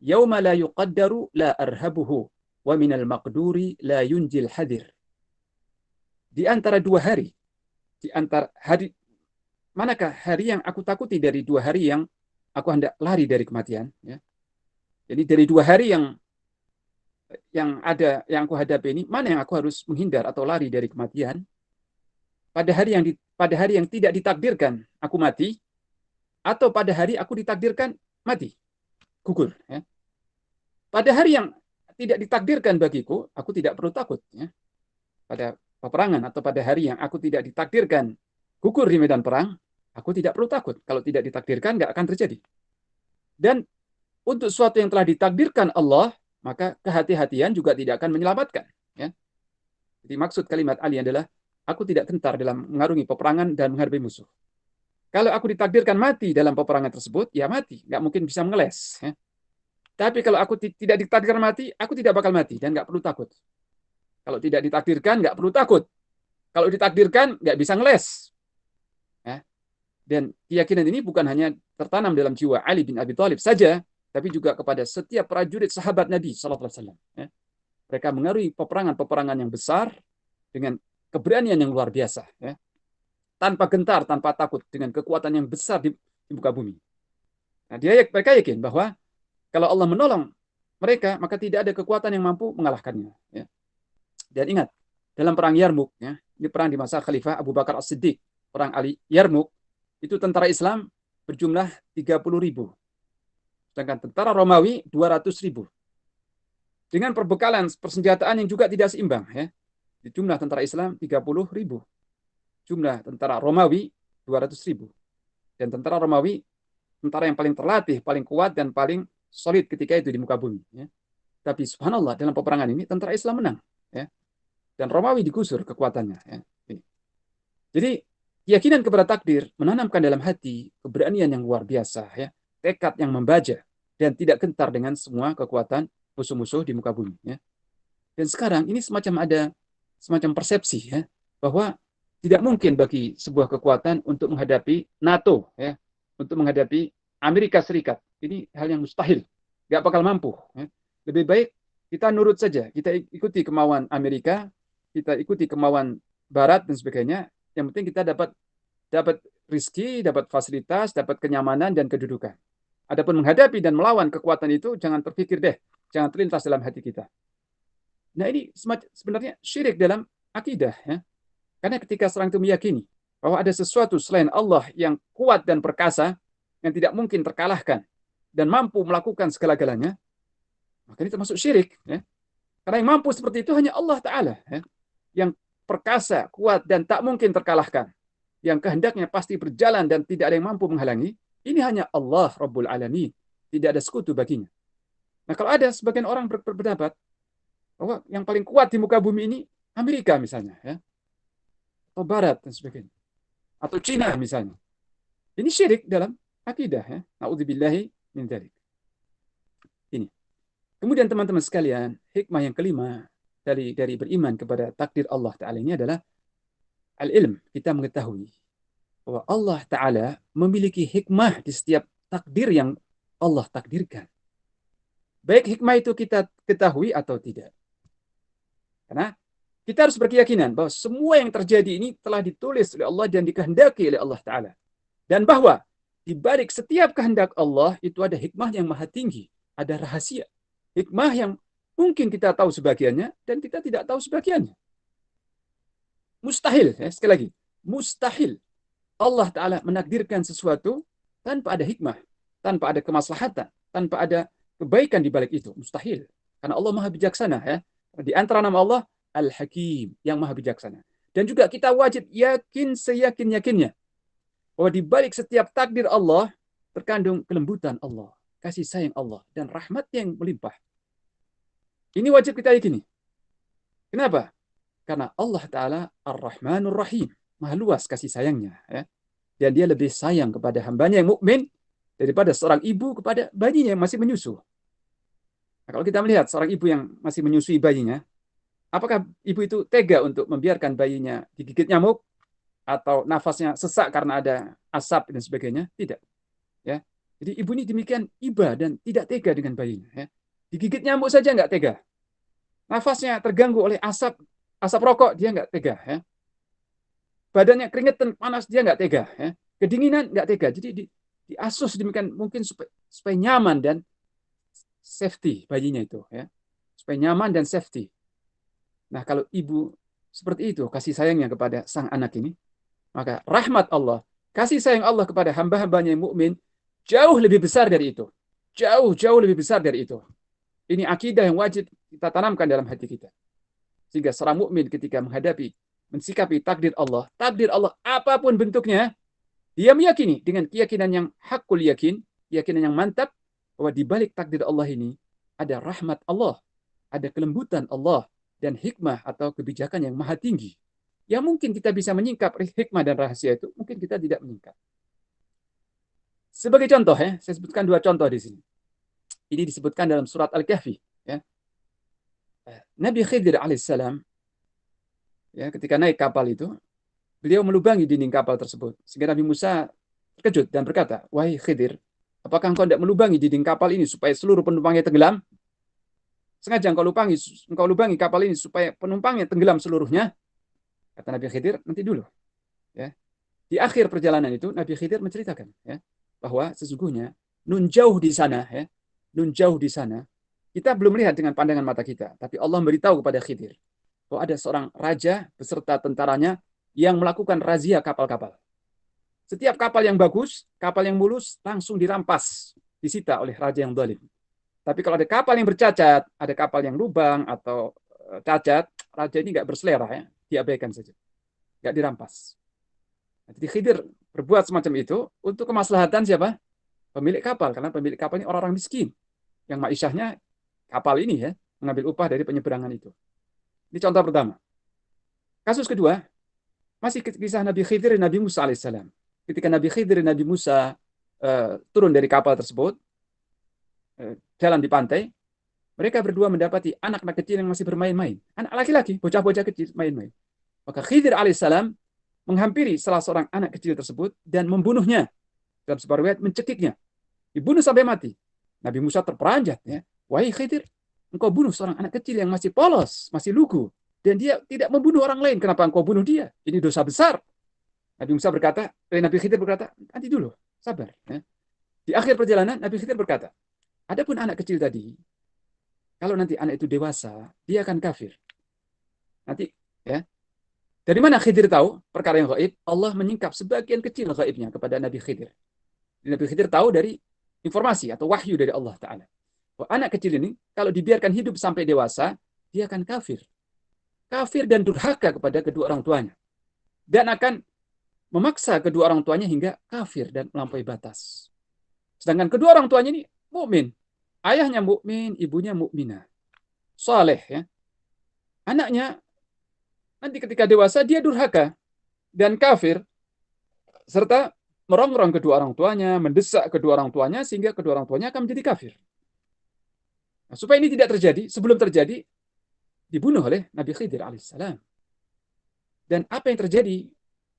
Yauma la yuqaddaru la arhabuhu, wa minal maqduri la yunjil hadir." Di antara 2 hari, di antara hari, manakah hari yang aku takuti dari 2 hari yang aku hendak lari dari kematian? Ya. Jadi dari 2 hari yang aku hadapi ini, mana yang aku harus menghindar atau lari dari kematian? Pada hari yang tidak ditakdirkan aku mati, atau pada hari aku ditakdirkan mati, gugur. Ya. Pada hari yang tidak ditakdirkan bagiku, aku tidak perlu takut. Ya. Pada peperangan atau pada hari yang aku tidak ditakdirkan gugur di medan perang, aku tidak perlu takut. Kalau tidak ditakdirkan, nggak akan terjadi. Dan untuk sesuatu yang telah ditakdirkan Allah, maka kehati-hatian juga tidak akan menyelamatkan. Ya. Jadi maksud kalimat Ali adalah, aku tidak gentar dalam mengarungi peperangan dan menghadapi musuh. Kalau aku ditakdirkan mati dalam peperangan tersebut, ya mati. Nggak mungkin bisa mengeles. Ya. Tapi kalau aku tidak ditakdirkan mati, aku tidak bakal mati dan nggak perlu takut. Kalau tidak ditakdirkan, nggak perlu takut. Kalau ditakdirkan, nggak bisa ngeles. Ya. Dan keyakinan ini bukan hanya tertanam dalam jiwa Ali bin Abi Thalib saja, tapi juga kepada setiap prajurit sahabat Nabi SAW. Ya. Mereka mengarungi peperangan-peperangan yang besar dengan keberanian yang luar biasa. Ya. Tanpa gentar, tanpa takut, dengan kekuatan yang besar di muka bumi. Nah, mereka yakin bahwa kalau Allah menolong mereka, maka tidak ada kekuatan yang mampu mengalahkannya. Ya. Dan ingat, dalam perang Yarmuk, ya, ini perang di masa Khalifah Abu Bakar As-Siddiq, perang Ali Yarmuk, itu tentara Islam berjumlah 30.000. Sedangkan tentara Romawi 200.000. Dengan perbekalan persenjataan yang juga tidak seimbang. Ya. Jumlah tentara Islam 30.000. Jumlah tentara Romawi 200.000. Dan tentara Romawi tentara yang paling terlatih, paling kuat, dan paling solid ketika itu di muka bumi. Ya. Tapi subhanallah, dalam peperangan ini tentara Islam menang. Ya. Dan Romawi digusur kekuatannya. Ya. Jadi keyakinan kepada takdir menanamkan dalam hati keberanian yang luar biasa, ya, tekad yang membaja, dan tidak gentar dengan semua kekuatan musuh-musuh di muka bumi. Ya. Dan sekarang ini semacam persepsi, ya, bahwa tidak mungkin bagi sebuah kekuatan untuk menghadapi NATO, ya, untuk menghadapi Amerika Serikat. Ini hal yang mustahil, nggak bakal mampu. Ya. Lebih baik kita nurut saja, kita ikuti kemauan Amerika, kita ikuti kemauan Barat dan sebagainya. Yang penting kita dapat rizki, dapat fasilitas, dapat kenyamanan dan kedudukan. Adapun menghadapi dan melawan kekuatan itu, jangan terpikir deh, jangan terlintas dalam hati kita. Nah ini sebenarnya syirik dalam akidah. Ya. Karena ketika seorang itu meyakini bahwa ada sesuatu selain Allah yang kuat dan perkasa, yang tidak mungkin terkalahkan, dan mampu melakukan segala-galanya, maka ini termasuk syirik. Ya. Karena yang mampu seperti itu hanya Allah Ta'ala. Ya. Yang perkasa, kuat, dan tak mungkin terkalahkan. Yang kehendaknya pasti berjalan dan tidak ada yang mampu menghalangi. Ini hanya Allah Rabbul Alamin. Tidak ada sekutu baginya. Nah kalau ada sebagian orang berpendapat bahwa yang paling kuat di muka bumi ini Amerika misalnya, ya, atau Barat dan sebagainya, atau Cina misalnya, ini syirik dalam akidah. Ya. Na'udzubillahi min dzalik. Ini. Kemudian teman-teman sekalian, hikmah yang kelima dari beriman kepada takdir Allah Ta'ala ini adalah al-ilm. Kita mengetahui bahwa Allah Ta'ala memiliki hikmah di setiap takdir yang Allah takdirkan. Baik hikmah itu kita ketahui atau tidak. Karena kita harus berkeyakinan bahwa semua yang terjadi ini telah ditulis oleh Allah dan dikehendaki oleh Allah Ta'ala. Dan bahwa di balik setiap kehendak Allah itu ada hikmah yang maha tinggi. Ada rahasia. Hikmah yang mungkin kita tahu sebagiannya dan kita tidak tahu sebagiannya. Mustahil, ya, sekali lagi. Mustahil Allah Ta'ala menakdirkan sesuatu tanpa ada hikmah, tanpa ada kemaslahatan, tanpa ada kebaikan di balik itu. Mustahil. Karena Allah maha bijaksana. Ya. Di antara nama Allah, Al-Hakim, yang maha bijaksana. Dan juga kita wajib yakin seyakin-yakinnya bahwa di balik setiap takdir Allah terkandung kelembutan Allah, kasih sayang Allah, dan rahmat yang melimpah. Ini wajib kita yakini. Kenapa? Karena Allah Ta'ala Ar-Rahmanur Rahim. Maha luas kasih sayangnya. Ya. Dan dia lebih sayang kepada hambanya yang mukmin daripada seorang ibu kepada bayinya yang masih menyusu. Nah, kalau kita melihat seorang ibu yang masih menyusui bayinya, apakah ibu itu tega untuk membiarkan bayinya digigit nyamuk? Atau nafasnya sesak karena ada asap dan sebagainya? Tidak. Ya. Jadi ibu ini demikian iba dan tidak tega dengan bayinya. Ya. Digigit nyamuk saja nggak tega. Nafasnya terganggu oleh asap rokok, dia nggak tega. Ya. Badannya keringetan, panas, dia nggak tega. Ya. Kedinginan, nggak tega. Jadi diasuh demikian mungkin supaya nyaman dan safety bayinya itu. Ya. Supaya nyaman dan safety. Nah kalau ibu seperti itu kasih sayangnya kepada sang anak ini, maka rahmat Allah, kasih sayang Allah kepada hamba-hambanya yang mukmin jauh lebih besar dari itu. Jauh lebih besar dari itu. Ini akidah yang wajib kita tanamkan dalam hati kita. Sehingga seorang mukmin ketika mensikapi takdir Allah apapun bentuknya, dia meyakini dengan keyakinan yang hakul yakin, keyakinan yang mantap bahwa di balik takdir Allah ini ada rahmat Allah, ada kelembutan Allah dan hikmah atau kebijakan yang maha tinggi. Yang mungkin kita bisa menyingkap hikmah dan rahasia itu, mungkin kita tidak menyingkap. Sebagai contoh, ya, saya sebutkan 2 contoh di sini. Ini disebutkan dalam surat Al-Kahfi. Ya. Nabi Khidir alaihissalam, ya, ketika naik kapal itu, beliau melubangi dinding kapal tersebut. Sehingga Nabi Musa terkejut dan berkata, "Wahai Khidir, apakah engkau tidak melubangi dinding kapal ini supaya seluruh penumpangnya tenggelam? Sengaja engkau lubangi kapal ini supaya penumpangnya tenggelam seluruhnya?" Kata Nabi Khidir, "Nanti dulu." Ya. Di akhir perjalanan itu, Nabi Khidir menceritakan, ya, bahwa sesungguhnya nun jauh di sana, ya, nun jauh di sana, kita belum melihat dengan pandangan mata kita, tapi Allah memberitahu kepada Khidir bahwa ada seorang raja beserta tentaranya yang melakukan razia kapal-kapal. Setiap kapal yang bagus, kapal yang mulus, langsung dirampas, disita oleh raja yang zalim. Tapi kalau ada kapal yang bercacat, ada kapal yang lubang atau cacat, raja ini nggak berselera, ya, diabaikan saja, nggak dirampas. Jadi Khidir berbuat semacam itu untuk kemaslahatan siapa? Pemilik kapal, karena pemilik kapal ini orang-orang miskin yang ma'isyahnya kapal ini ya, mengambil upah dari penyeberangan itu. Ini contoh pertama. Kasus kedua, masih kisah Nabi Khidir dan Nabi Musa alaihissalam. Ketika Nabi Khidir dan Nabi Musa turun dari kapal tersebut, jalan di pantai, mereka berdua mendapati anak-anak kecil yang masih bermain-main. Anak laki-laki, bocah-bocah kecil main-main. Maka Khidir alaihissalam menghampiri salah seorang anak kecil tersebut dan membunuhnya. Dalam sebuah riwayat mencekiknya. Dibunuh sampai mati. Nabi Musa terperanjat. Ya. Wahai Khidir, engkau bunuh seorang anak kecil yang masih polos, masih lugu. Dan dia tidak membunuh orang lain. Kenapa engkau bunuh dia? Ini dosa besar. Nabi Khidir berkata, nanti dulu, sabar. Ya. Di akhir perjalanan, Nabi Khidir berkata, adapun anak kecil tadi, kalau nanti anak itu dewasa, dia akan kafir. Nanti, ya. Dari mana Khidir tahu perkara yang gaib? Allah menyingkap sebagian kecil gaibnya kepada Nabi Khidir. Nabi Khidir tahu dari informasi atau wahyu dari Allah Ta'ala. Bahwa anak kecil ini, kalau dibiarkan hidup sampai dewasa, dia akan kafir. Kafir dan durhaka kepada kedua orang tuanya. Dan akan memaksa kedua orang tuanya hingga kafir dan melampaui batas. Sedangkan kedua orang tuanya ini mukmin. Ayahnya mukmin, ibunya mukminah. Saleh, ya. Anaknya nanti ketika dewasa dia durhaka dan kafir serta merongrong kedua orang tuanya, mendesak kedua orang tuanya sehingga kedua orang tuanya akan menjadi kafir. Nah, supaya ini tidak terjadi, sebelum terjadi dibunuh oleh Nabi Khidir alaihissalam. Dan apa yang terjadi?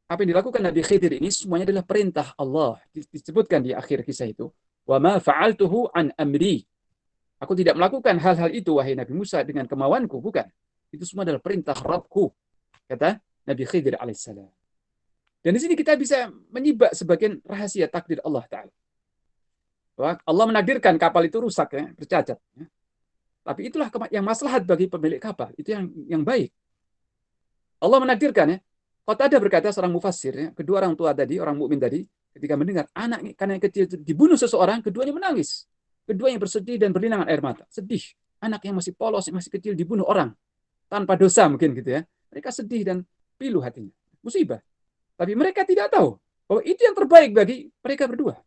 Apa yang dilakukan Nabi Khidir ini semuanya adalah perintah Allah. Disebutkan di akhir kisah itu, "Wa ma fa'altuhu an amri." Aku tidak melakukan hal-hal itu wahai Nabi Musa dengan kemauanku, bukan. Itu semua adalah perintah Rabbku, kata Nabi Khidir alaihissalam. Dan di sini kita bisa menyibak sebagian rahasia takdir Allah Ta'ala. Bahwa Allah menakdirkan kapal itu rusak, ya, bercacat. Ya. Tapi itulah yang maslahat bagi pemilik kapal. Itu yang baik. Allah menakdirkan, ya. Qatadah berkata seorang mufassir, ya, kedua orang tua tadi, orang mukmin tadi, ketika mendengar anak karena yang kecil itu dibunuh seseorang, keduanya menangis. Keduanya bersedih dan berlinangan air mata. Sedih. Anak yang masih polos, yang masih kecil dibunuh orang. Tanpa dosa mungkin gitu ya. Mereka sedih dan pilu hatinya. Musibah. Tapi mereka tidak tahu bahwa itu yang terbaik bagi mereka berdua.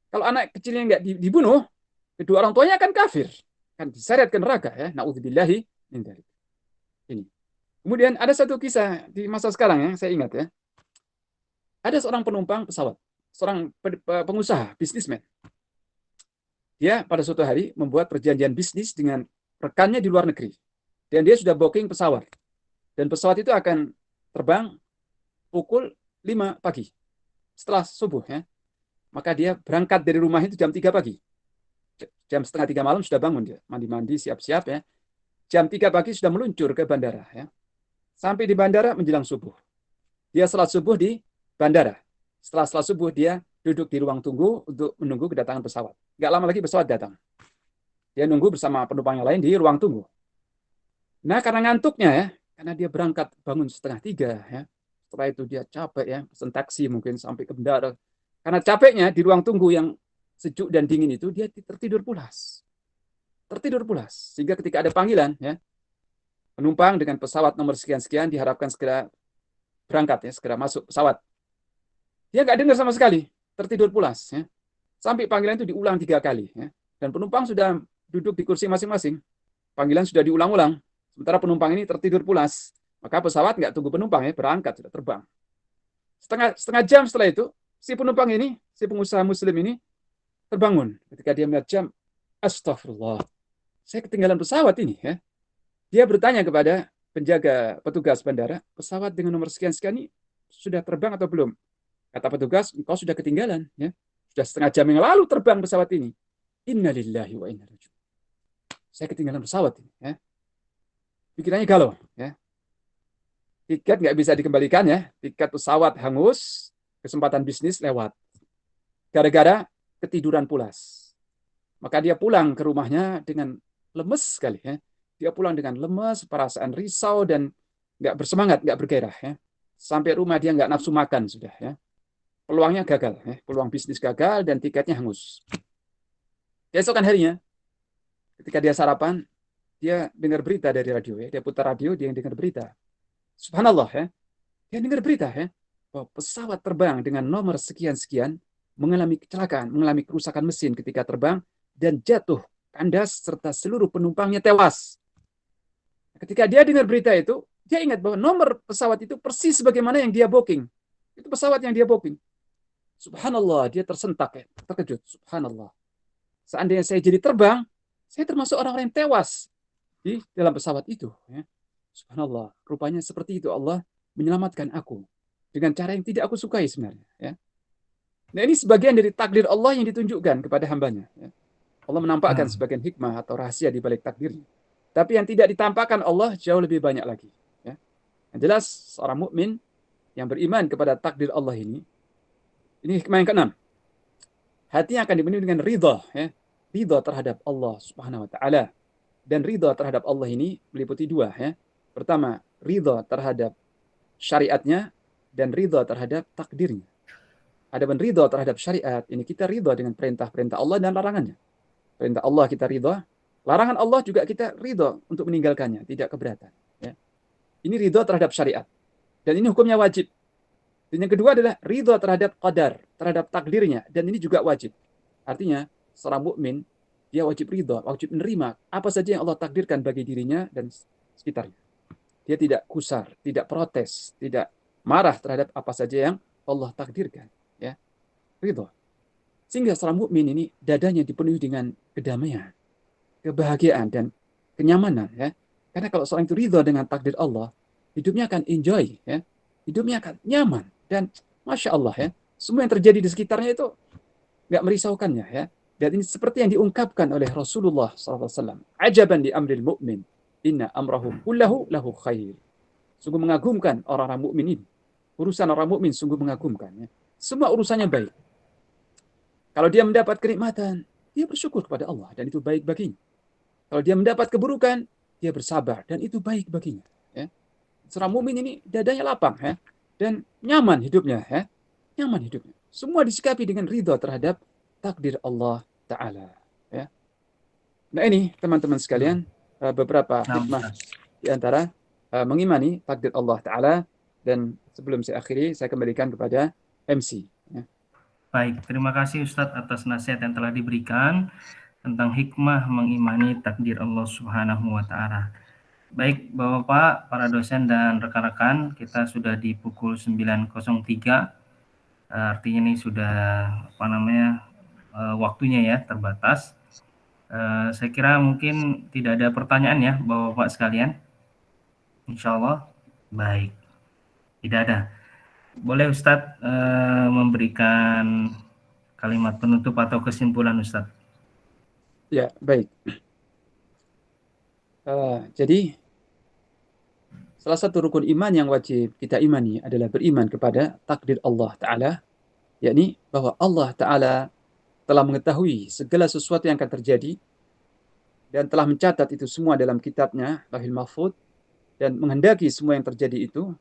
Kalau anak kecilnya nggak dibunuh, kedua orang tuanya akan kafir. Kan diseret ke neraka ya. Na'udzubillahi min dzalik. Ini. Kemudian ada satu kisah di masa sekarang ya, saya ingat ya. Ada seorang penumpang pesawat, seorang pengusaha, bisnismen. Dia pada suatu hari membuat perjanjian bisnis dengan rekannya di luar negeri. Dan dia sudah booking pesawat. Dan pesawat itu akan terbang pukul 5 pagi. Setelah subuh ya. Maka dia berangkat dari rumah itu jam 3 pagi. Jam setengah 3 malam sudah bangun dia. Mandi-mandi, siap-siap ya. Jam 3 pagi sudah meluncur ke bandara ya. Sampai di bandara menjelang subuh. Dia salat subuh di bandara. Setelah salat subuh dia duduk di ruang tunggu untuk menunggu kedatangan pesawat. Nggak lama lagi pesawat datang. Dia nunggu bersama penumpang yang lain di ruang tunggu. Nah karena ngantuknya ya, karena dia berangkat bangun setengah 3 ya. Setelah itu dia capek ya, pesen taksi mungkin sampai ke bandara. Karena capeknya di ruang tunggu yang sejuk dan dingin itu dia tertidur pulas. Tertidur pulas. Sehingga ketika ada panggilan ya, penumpang dengan pesawat nomor sekian-sekian diharapkan segera berangkat ya, segera masuk pesawat. Dia nggak dengar sama sekali, tertidur pulas ya. Sampai panggilan itu diulang 3 kali ya. Dan penumpang sudah duduk di kursi masing-masing. Panggilan sudah diulang-ulang. Sementara penumpang ini tertidur pulas. Maka pesawat nggak tunggu penumpang ya, berangkat, sudah terbang. Setengah jam setelah itu, si penumpang ini, si pengusaha muslim ini, terbangun. Ketika dia melihat jam, astagfirullah, saya ketinggalan pesawat ini. Ya. Dia bertanya kepada penjaga petugas bandara, pesawat dengan nomor sekian-sekian ini sudah terbang atau belum? Kata petugas, engkau sudah ketinggalan. Ya. Sudah setengah jam yang lalu terbang pesawat ini. Innalillahi wa inna ilaihi raji'un. Saya ketinggalan pesawat ini. Ya. Pikirannya galau. Ya. Tiket nggak bisa dikembalikan ya. Tiket pesawat hangus, kesempatan bisnis lewat. Gara-gara ketiduran pulas. Maka dia pulang ke rumahnya dengan lemes sekali. Ya. Dia pulang dengan lemes, perasaan risau dan nggak bersemangat, nggak bergairah. Ya. Sampai rumah dia nggak nafsu makan sudah. Ya. peluangnya gagal, peluang bisnis gagal dan tiketnya hangus. Keesokan harinya, ketika dia sarapan, dia dengar berita dari radio, dia putar radio, dia dengar berita. Subhanallah, dia dengar berita, bahwa pesawat terbang dengan nomor sekian-sekian mengalami kecelakaan, mengalami kerusakan mesin ketika terbang dan jatuh kandas serta seluruh penumpangnya tewas. Ketika dia dengar berita itu, dia ingat bahwa nomor pesawat itu persis sebagaimana yang dia booking. Itu pesawat yang dia booking. Subhanallah, dia tersentak, terkejut. Subhanallah. Seandainya saya jadi terbang, saya termasuk orang-orang yang tewas di dalam pesawat itu. Subhanallah, rupanya seperti itu Allah menyelamatkan aku dengan cara yang tidak aku sukai sebenarnya. Nah, ini sebagian dari takdir Allah yang ditunjukkan kepada hambanya. Allah menampakkan sebagian hikmah atau rahasia di balik takdirnya. Tapi yang tidak ditampakkan Allah jauh lebih banyak lagi. Yang jelas seorang mukmin yang beriman kepada takdir Allah ini hikmah yang keenam. Hatinya akan dipenuhi dengan ridha, ridha terhadap Allah Subhanahu wa taala. Dan ridha terhadap Allah ini meliputi dua, Pertama, ridha terhadap syariatnya dan ridha terhadap takdirnya. Adapun ridha terhadap syariat, ini kita ridha dengan perintah-perintah Allah dan larangannya. Perintah Allah kita ridha, larangan Allah juga kita ridha untuk meninggalkannya, tidak keberatan. Ini ridha terhadap syariat. Dan ini hukumnya wajib. Dan yang kedua adalah ridha terhadap qadar, terhadap takdirnya, dan ini juga wajib. Artinya, seorang mukmin dia wajib ridha, wajib menerima apa saja yang Allah takdirkan bagi dirinya dan sekitarnya. Dia tidak kusar, tidak protes, tidak marah terhadap apa saja yang Allah takdirkan. Ridha. Sehingga seorang mukmin ini dadanya dipenuhi dengan kedamaian, kebahagiaan, dan kenyamanan. Karena kalau seorang itu ridha dengan takdir Allah, hidupnya akan enjoy. Hidupnya akan nyaman. Dan Masya Allah, semua yang terjadi di sekitarnya itu nggak merisaukannya. Dan ini seperti yang diungkapkan oleh Rasulullah SAW. Ajaban di amril mu'min. Inna amrahu kullahu lahu khair. Sungguh mengagumkan orang-orang mukmin ini. Urusan orang mukmin sungguh mengagumkan. Semua urusannya baik. Kalau dia mendapat kenikmatan, dia bersyukur kepada Allah. Dan itu baik baginya. Kalau dia mendapat keburukan, dia bersabar. Dan itu baik baginya. Seorang mukmin ini dadanya lapang. Dan nyaman hidupnya. Nyaman hidupnya. Semua disikapi dengan ridha terhadap takdir Allah Ta'ala. Nah ini teman-teman sekalian, beberapa hikmah di antara mengimani takdir Allah Ta'ala. Dan sebelum saya akhiri, saya kembalikan kepada MC. Baik, terima kasih Ustadz atas nasihat yang telah diberikan tentang hikmah mengimani takdir Allah Subhanahu wa Ta'ala. Baik, Bapak-bapak, para dosen dan rekan-rekan, kita sudah di pukul 9.03. Artinya ini sudah waktunya ya terbatas. Saya kira mungkin tidak ada pertanyaan ya Bapak-bapak sekalian. Insya Allah baik, tidak ada. Boleh Ustadz memberikan kalimat penutup atau kesimpulan Ustadz? Ya, baik. Jadi salah satu rukun iman yang wajib kita imani adalah beriman kepada takdir Allah Ta'ala, yakni bahwa Allah Ta'ala telah mengetahui segala sesuatu yang akan terjadi dan telah mencatat itu semua dalam kitabnya Lauhul Mahfuz dan menghendaki semua yang terjadi itu,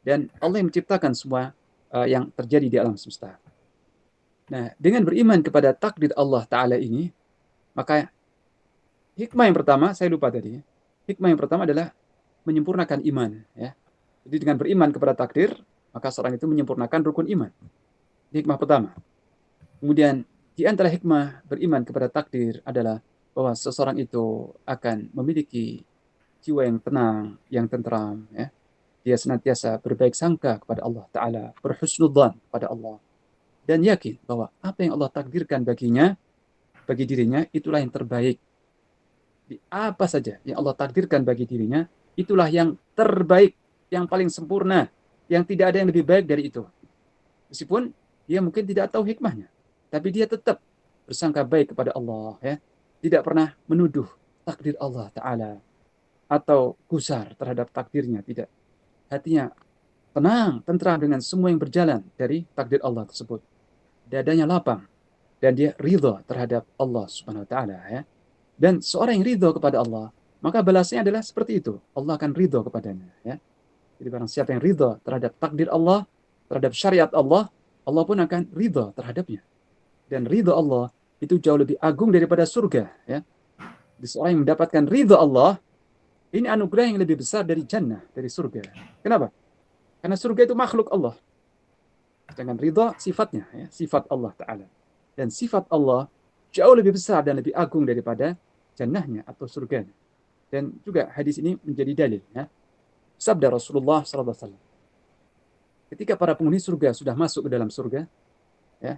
dan Allah yang menciptakan semua yang terjadi di alam semesta. Nah, dengan beriman kepada takdir Allah Ta'ala ini, maka hikmah yang pertama, saya lupa tadi, hikmah yang pertama adalah menyempurnakan iman. Jadi dengan beriman kepada takdir, maka seorang itu menyempurnakan rukun iman. Hikmah pertama. Kemudian di antara hikmah beriman kepada takdir adalah bahwa seseorang itu akan memiliki jiwa yang tenang, yang tentram. Dia senantiasa berbaik sangka kepada Allah Ta'ala, berhusnudzan kepada Allah, dan yakin bahwa apa yang Allah takdirkan baginya, bagi dirinya, itulah yang terbaik. Apa saja yang Allah takdirkan bagi dirinya, itulah yang terbaik, yang paling sempurna, yang tidak ada yang lebih baik dari itu. Meskipun dia mungkin tidak tahu hikmahnya, tapi dia tetap bersangka baik kepada Allah. Tidak pernah menuduh takdir Allah Ta'ala atau gusar terhadap takdirnya, tidak. Hatinya tenang, tentram dengan semua yang berjalan dari takdir Allah tersebut. Dadanya lapang dan dia ridha terhadap Allah Subhanahu wa Ta'ala. Dan seorang yang ridha kepada Allah, maka balasnya adalah seperti itu. Allah akan ridha kepadanya. Jadi barang siapa yang ridha terhadap takdir Allah, terhadap syariat Allah, Allah pun akan ridha terhadapnya. Dan ridha Allah itu jauh lebih agung daripada surga. Ya. Jadi seorang yang mendapatkan ridha Allah, ini anugerah yang lebih besar dari jannah, dari surga. Kenapa? Karena surga itu makhluk Allah. Sedangkan ridha sifatnya, ya, sifat Allah Ta'ala. Dan sifat Allah jauh lebih besar dan lebih agung daripada jannahnya atau surganya. Dan juga hadis ini menjadi dalil. Ya. Sabda Rasulullah SAW. Ketika para penghuni surga sudah masuk ke dalam surga, ya,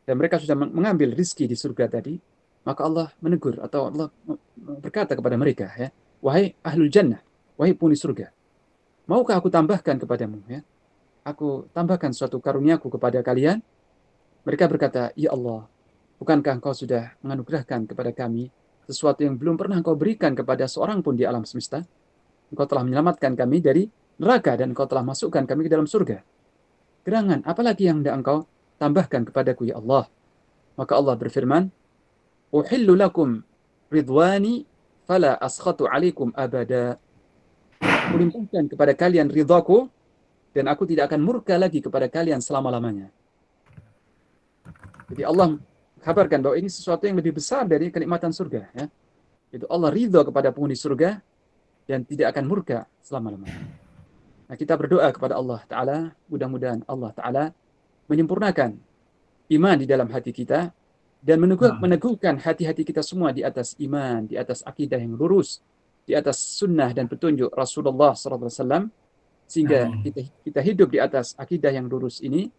dan mereka sudah mengambil rizki di surga tadi, maka Allah menegur atau Allah berkata kepada mereka, ya, wahai ahlul jannah, wahai penghuni surga, maukah aku tambahkan kepadamu, ya? Aku tambahkan suatu karuniaku kepada kalian. Mereka berkata, ya Allah, bukankah engkau sudah menganugerahkan kepada kami sesuatu yang belum pernah engkau berikan kepada seorang pun di alam semesta? Engkau telah menyelamatkan kami dari neraka dan engkau telah masukkan kami ke dalam surga. Gerangan, apalagi yang hendak engkau tambahkan kepadaku, ya Allah? Maka Allah berfirman, uhillu lakum ridwani fala askhatu alaikum abada. Aku limpahkan kepada kalian ridhaku dan aku tidak akan murka lagi kepada kalian selama-lamanya. Jadi Allah kabarkan bahwa ini sesuatu yang lebih besar dari kenikmatan surga. Ya. Itu Allah ridha kepada penghuni surga dan tidak akan murka selama-lamanya. Nah, kita berdoa kepada Allah Ta'ala, mudah-mudahan Allah Ta'ala menyempurnakan iman di dalam hati kita dan meneguhkan hati-hati kita semua di atas iman, di atas akidah yang lurus, di atas sunnah dan petunjuk Rasulullah SAW, sehingga kita hidup di atas akidah yang lurus ini,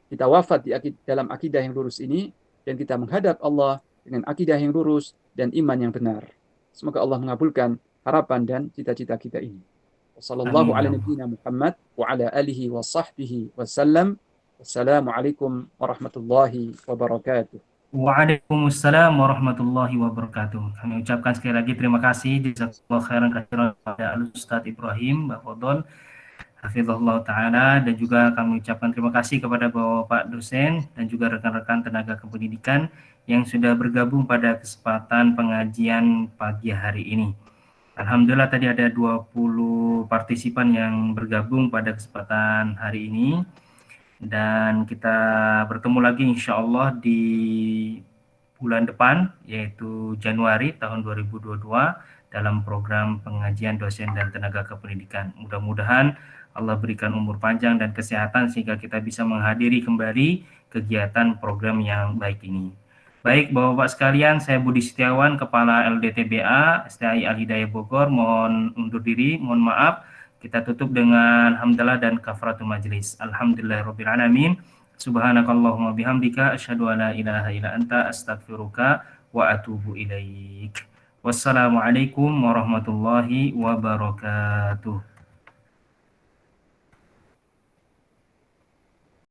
kita wafat dalam akidah yang lurus ini, dan kita menghadap Allah dengan akidah yang lurus dan iman yang benar. Semoga Allah mengabulkan harapan dan cita-cita kita ini. Wassallallahu ala nabiyyina Muhammad wa ala alihi wa sahbihi wasallam. Wassalamualaikum warahmatullahi wabarakatuh. Waalaikumsalam warahmatullahi wabarakatuh. Kami ucapkan sekali lagi terima kasih jazakallahu khairan katsiran kepada Al-Ustaz Ibrahim Bafodol hafizahullah taala, dan juga kami ucapkan terima kasih kepada Bapak dosen dan juga rekan-rekan tenaga kependidikan yang sudah bergabung pada kesempatan pengajian pagi hari ini. Alhamdulillah tadi ada 20 partisipan yang bergabung pada kesempatan hari ini. Dan kita bertemu lagi insya Allah di bulan depan, yaitu Januari tahun 2022 dalam program pengajian dosen dan tenaga kependidikan. Mudah-mudahan Allah berikan umur panjang dan kesehatan sehingga kita bisa menghadiri kembali kegiatan program yang baik ini. Baik Bapak-Bapak sekalian, saya Budi Setiawan, Kepala LDTBA STAI Al-Hidayah Bogor, mohon undur diri, mohon maaf. Kita tutup dengan hamdalah dan kafaratul majlis. Alhamdulillahirabbil alamin. Subhanakallahumma bihamdika asyhadu an la ilaha illa anta astaghfiruka wa atubu ilaik. Wassalamualaikum warahmatullahi wabarakatuh.